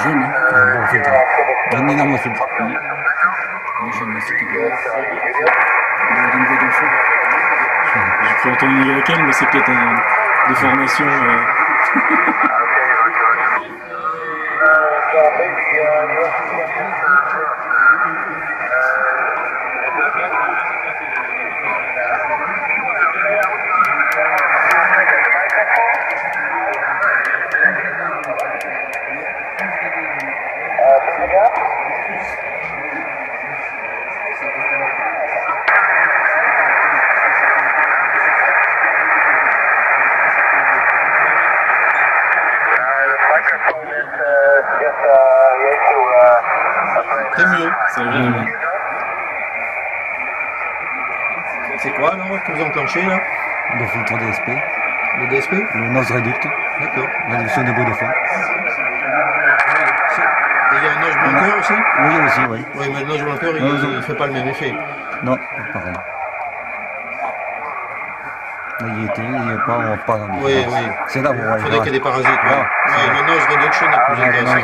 Jeune, hein? Un énorme filtre. J'ai cru entendre une laquelle, mais c'est peut-être des formations. C'est mieux. Ça va bien. C'est quoi alors que vous enclenchez là? Le filtre DSP. Le DSP? Le nose reduct. D'accord. Réduction des bruits de fond. Et il y a un nose blanqueur aussi? Oui, aussi, oui. Oui, mais le nose blanqueur, il ne fait pas le même effet. Non, pareil. Il y était, il n'y est pas, on pas dans Oui, oui. C'est là où on va Il faudrait qu'il y ait des parasites. Ah, oui, le nose reduction est plus intéressant.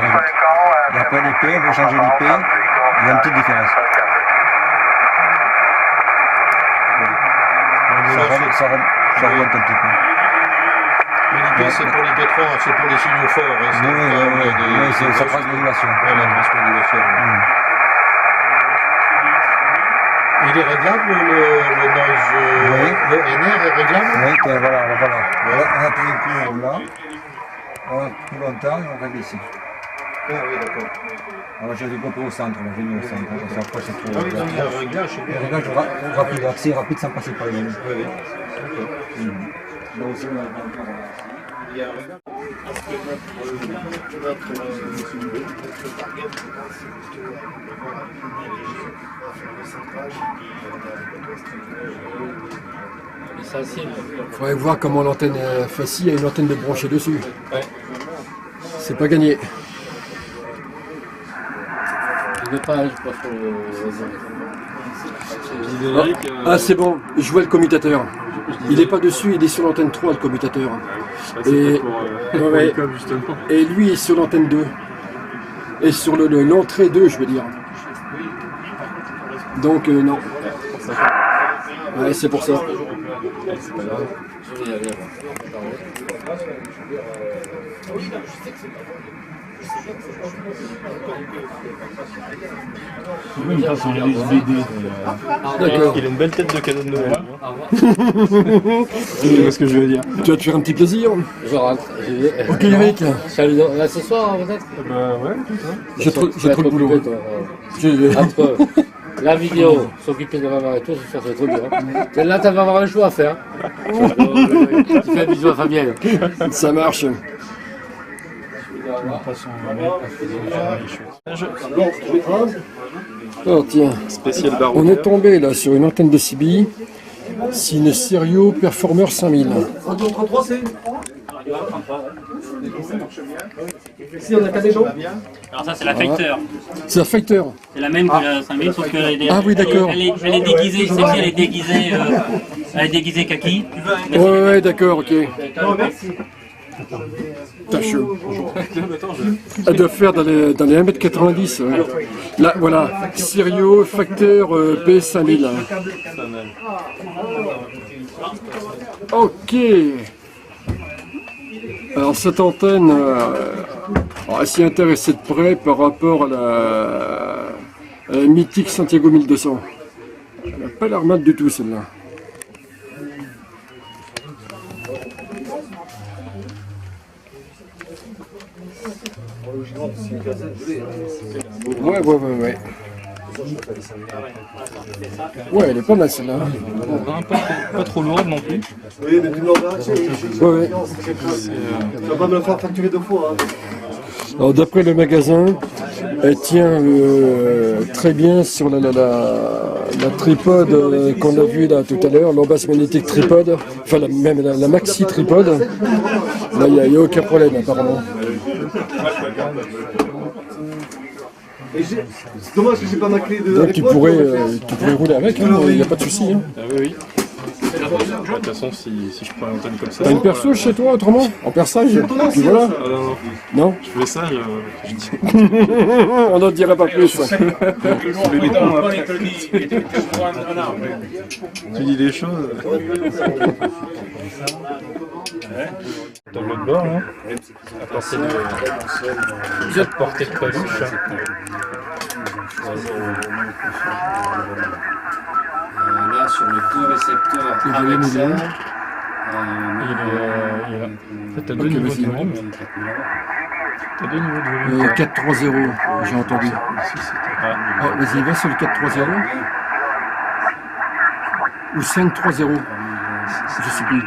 Il n'y a pas d'IP, on peut changer l'IP. Il y a une petite différence. Ça remonte un petit peu. Mais l'IP, c'est pour l'IP3, c'est pour les signaux forts. Oui, c'est sa transmodulation. Oui, la transmodulation. Il est réglable, le noise, le NR est réglable? Oui, voilà. On a pris un coup là, on a plus longtemps et on règle ici. Ah oui, d'accord. Alors j'ai découpé au centre, j'ai mis au centre, parce qu'après c'est trop... Ah oui, donc il y a un réglage, c'est bien. Un réglage rapide, accès rapide sans passer par les mêmes. Oui, oui. D'accord. Là aussi on a encore... Il y a un réglage. Il faudrait voir comment l'antenne Fassi a une antenne de brancher dessus. Ouais. C'est pas gagné. Je ne pas, je crois, sur le réseau. Ah, c'est bon, je vois le commutateur. Il n'est pas dessus, il est sur l'antenne 3, le commutateur. Et, ouais, justement. Et lui est sur l'antenne 2. Et sur l'entrée 2, je veux dire. Donc, non. Ouais, c'est pour ça. C'est pas grave. Oui, il passe en SVD. D'accord. Il a une belle tête de cadeau de Noël. Tu vois ce que je veux dire. Tu vas te faire un petit plaisir. Je rentre. Ok, Eric. Là, ce soir, peut-être? Bah ouais, tout ça. J'ai trop de boulot. Entre la vidéo, s'occuper de maman et tout, ça va être trop dur. Là, tu vas avoir un choix à faire. Tu fais un bisou à Fabienne. Ça marche. Oh tiens, on est tombé là sur une antenne de CB. C'est une Serio Performer 5000. Radio 33, c'est ici, on a cadet chaud. Alors ça c'est la Fighter. C'est la Fighter. C'est la même que la 5000, sauf qu'elle est, ah, oui, d'accord. elle est déguisée, celle-ci elle est déguisée kaki. Ouais, d'accord, ok. Non, merci. T'as chaud. Elle doit faire dans les 1m90. Ouais. Là, voilà, Serio Facteur P5000. Ok. Alors cette antenne, elle s'y intéressait de près par rapport à la mythique Santiago 1200. Elle n'a pas l'air mal du tout celle-là. Ouais. Ouais, elle est pas mal celle-là. Pas trop lourde non plus. Oui, mais tu me l'enverras. Ouais. Tu vas pas me le faire facturer deux fois. Alors d'après le magasin, elle tient très bien sur la tripode qu'on a vue là tout à l'heure, l'embase magnétique tripode, enfin même la maxi tripode. Là il n'y a aucun problème apparemment. C'est dommage que j'ai pas ma clé de. Donc tu pourrais rouler avec, il n'y a pas de souci. Hein. Ah oui. De toute façon, si je prends une antenne comme ça... T'as une perceuse chez toi autrement? En perçage? Puis voilà. Non. Je fais ça, je dis... On n'en dirait pas plus. Tu dis des choses. Tableau de bord, là. À partir de portée de paluche. Là, sur les deux récepteurs avec ça, en fait, t'as deux niveaux de volume. T'as deux niveaux de volume. 4-3-0, j'ai entendu. Ah, vas-y, va sur le 4-3-0. Ou 5-3-0. Je sais plus.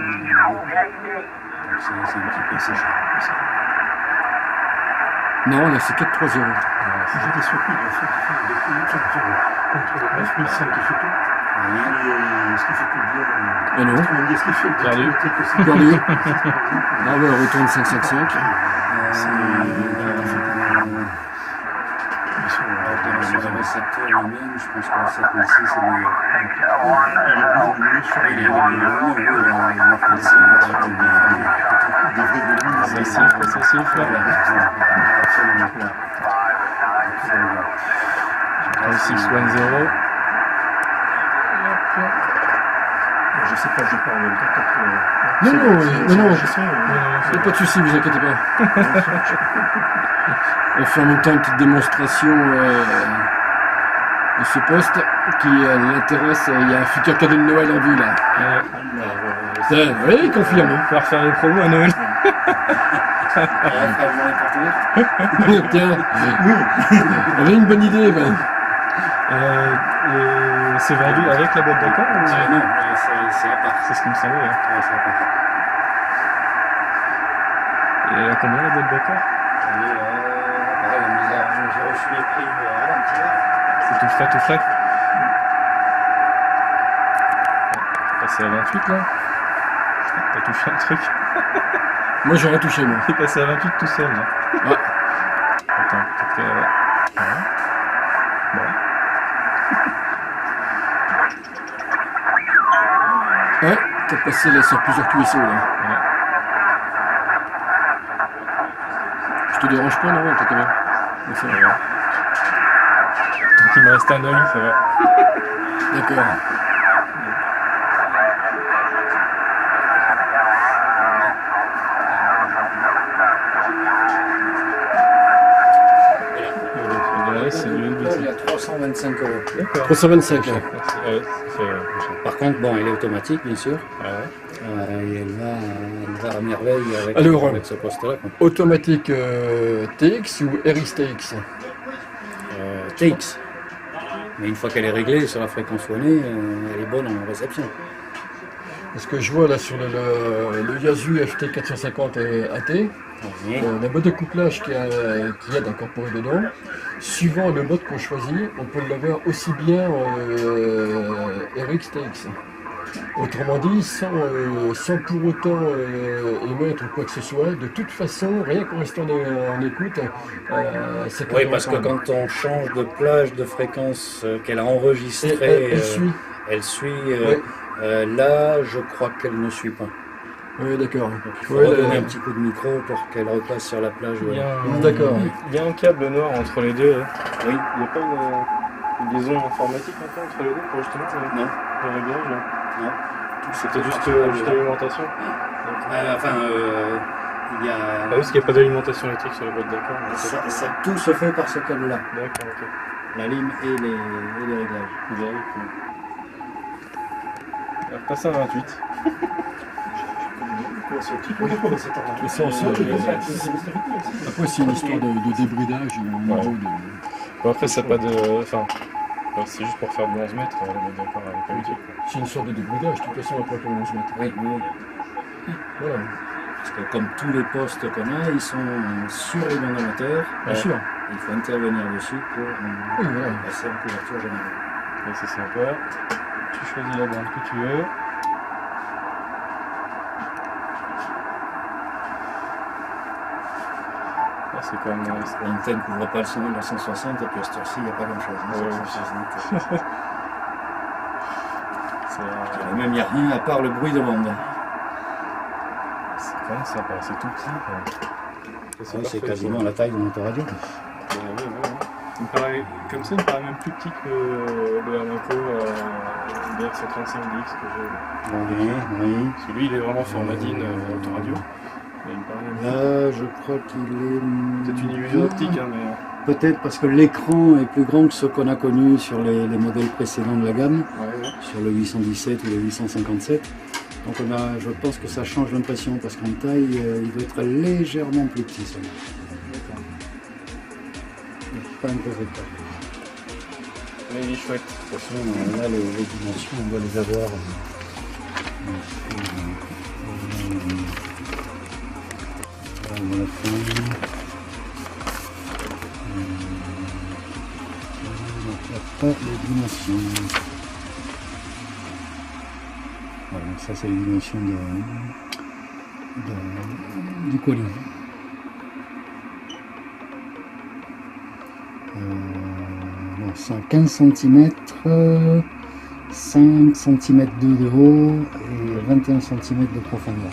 c'est un petit peu séché. Non, là c'est 4-3-0. J'étais surpris de fait contre le 9005 qui fait tout. Est-ce qu'il fait tout bien? Ah non. Est-ce qu'il fait perdu? Ah ouais, on retourne 5-5-5. Sur le récepteur lui-même, je pense que le 7006 est meilleur. Il est je sais pas, je parle en même temps. Non, je sais. Il n'y a pas de souci, vous inquiétez pas. On fait en même temps une petite démonstration de ce poste qui l'intéresse. Il y a un futur cadeau de Noël en vue là. Oui, il confirme. On va refaire les promos à Noël. Tiens, on avait une bonne idée. Ben. C'est vendu avec la boîte d'accord ou... Non, c'est à part. C'est ce qu'il me semblait. Hein. Ouais, c'est à part. Et elle a combien la boîte d'accord? Elle est pareil, j'ai reçu les prix avant-hier. C'est tout frais, tout frais. Passé à 28 là. T'as touché un truc. Moi j'aurais touché moi. Il est passé à 28 tout seul là. Ouais. Attends, peut-être que... Ouais. Bon. Ouais, t'as passé là sur plusieurs QSO là. Ouais. Je te dérange pas, non? T'as quand même. Ça va. Donc il me reste un œil, ça va. D'accord. C'est il y a 325 €. D'accord. 325 €. Par contre, bon, elle est automatique, bien sûr. Et elle va à merveille avec ce poste-là. Automatique TX ou RX-TX? TX. Mais une fois qu'elle est réglée sur la fréquence wannée, elle est bonne en réception. Parce que je vois là sur le Yaesu FT450 AT, la boîte de couplage qu'il y a d'incorporer dedans, suivant le mode qu'on choisit, on peut l'avoir aussi bien RX-TX. Autrement dit, sans pour autant émettre quoi que ce soit, de toute façon, rien qu'en restant en écoute, c'est oui, parce que quand on change de plage de fréquence qu'elle a enregistrée, elle suit. Oui. Là, je crois qu'elle ne suit pas. Oui, d'accord. Il faut redonner un petit coup de micro pour qu'elle repasse sur la plage. D'accord. Il y a un câble noir entre les deux. Hein. Oui. Il n'y a pas une liaison informatique entre les deux pour justement le réglage là. Non. C'était juste l'alimentation. Il y a... parce qu'il n'y a pas d'alimentation électrique sur la boîte d'accord. Tout se fait par ce câble-là. D'accord, ok. La lime et les réglages. Alors, passe à 28. Après, c'est une histoire de débridage. Bon, après, ça n'a pas de. Enfin, c'est juste pour faire du 11 mètres, la boîte d'accord, elle n'est pas utile. C'est une sorte de débridage, de toute façon, après pour 11 mètres. Oui. Voilà. Parce que comme tous les postes qu'on a, ils sont sur les bandes amateurs. Bien sûr. Il faut intervenir dessus pour passer en couverture générale. Et c'est sympa. Tu choisis la bande que tu veux. C'est quand même... L'antenne ne couvre pas le son de la 160 et puis à cette heure-ci, il n'y a pas grand-chose. Même il n'y a rien à part le bruit de l'onde. C'est quand même sympa, c'est tout petit. C'est quasiment la taille de notre radio. Il me paraît, comme ça, il me paraît même plus petit que le Alinco BR135DX que j'ai. Oui. Parce que lui, il est vraiment format DIN autoradio. Là, je crois qu'il est... C'est une illusion optique, hein, mais... Peut-être parce que l'écran est plus grand que ce qu'on a connu sur les modèles précédents de la gamme, sur le 817 ou le 857. Donc je pense que ça change l'impression parce qu'en taille, il doit être légèrement plus petit seulement. Pas un gros écart. Mais il est chouette. De toute façon, là, les dimensions, on doit les avoir. Pas les dimensions. Voilà, ça c'est les dimensions du colis. Non, 115 cm, 5 cm de haut et 21 cm de profondeur.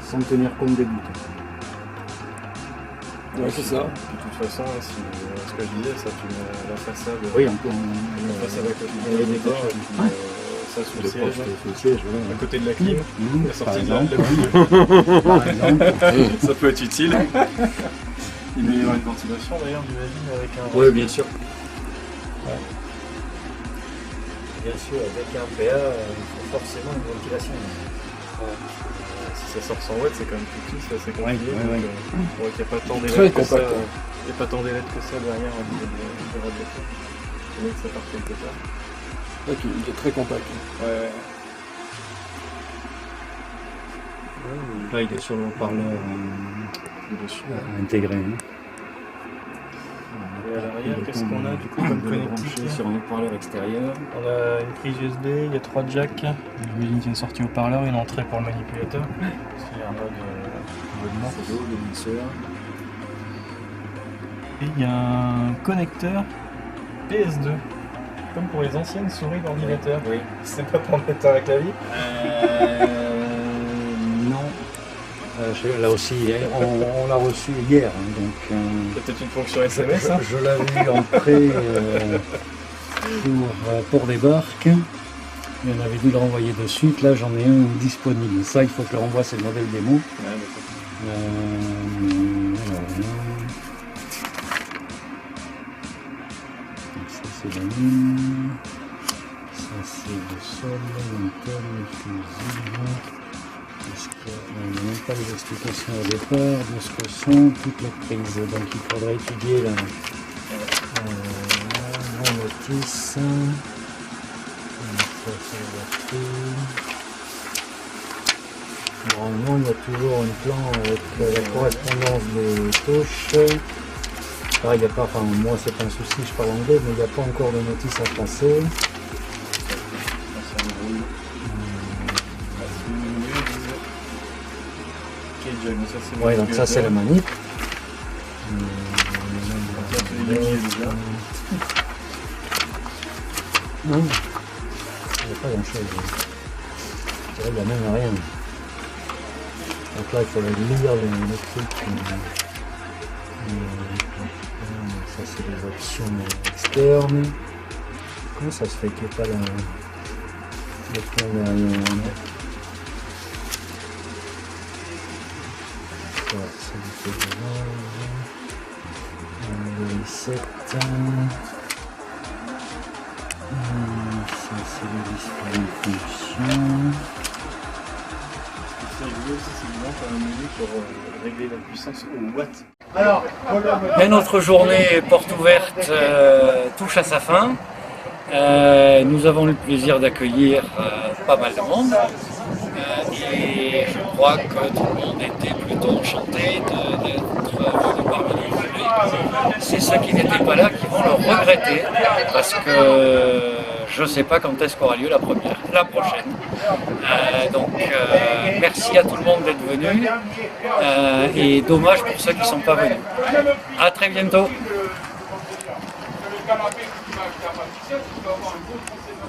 Sans tenir compte des boutons. Ouais, c'est ça. De toute façon, ce que je disais, ça, tu mets la façade. Oui, on peut. La façade avec le décor, et puis ça sous le siège. À côté de la clim, la sortie de la bouille. Ça peut être utile. Il doit y avoir une ventilation d'ailleurs, j'imagine, avec un. Oui, bien sûr. Ouais. Bien sûr, avec un PA, il faut forcément une ventilation. Si ça sort 100 watts, c'est quand même tout petit, c'est assez compliqué. Il n'y a pas tant Très d'élèves que ça. compact. Il n'y a pas tant d'élèves que ça derrière au niveau de radiateur. C'est bien que ça part quelque part. Ok, il est très compact. Ouais. Là, il est sur le haut-parleur intégré. Et à l'arrière, qu'est-ce qu'on a du coup comme connectique sur un haut-parleur extérieur? On a une prise USB, il y a 3 jacks. J'imagine qu'il y a une sortie haut-parleur, une entrée pour le manipulateur. Parce qu'il y a un mode mixeur. Et il y a un connecteur PS2. Comme pour les anciennes souris d'ordinateur. Oui. C'est pas pour mettre un clavier Non. Là aussi, on l'a reçu hier. Donc, c'est peut-être une fonction SMS. Hein. Je l'avais en prêt pour des barques. Et on avait dû le renvoyer de suite. Là, j'en ai un disponible. Ça, il faut que je le renvoie, c'est le modèle démo. Ça, c'est la ligne. Ça, c'est le sol, l'antenne, le fusible. On n'a même pas les explications au départ de ce que sont toutes les prises. Donc il faudrait étudier la notice. Normalement il y a toujours un plan avec la correspondance des touches. Pareil, il n'y a pas, enfin moi c'est pas un souci, je parle anglais, mais il n'y a pas encore de notice à passer. Ouais, donc ça c'est la manip. Non, il n'y a pas grand chose. Il n'y a même rien. Donc là il faut lire le truc. Ça c'est les options externes. Comment ça se fait qu'il n'y ait pas le plan derrière? C'est du fédéral. 7. Ça c'est les différentes fonctions. C'est rigolo aussi, c'est bien, tu as un menu pour régler la puissance au watt. Mais notre journée porte ouverte touche à sa fin. Nous avons eu le plaisir d'accueillir pas mal de monde. Et je crois que tout le monde était plutôt enchanté d'être venu parmi nous. C'est ceux qui n'étaient pas là qui vont le regretter parce que je ne sais pas quand est-ce qu'aura lieu la prochaine. Donc merci à tout le monde d'être venu et dommage pour ceux qui ne sont pas venus. À très bientôt. tu peux avoir un bon procédé.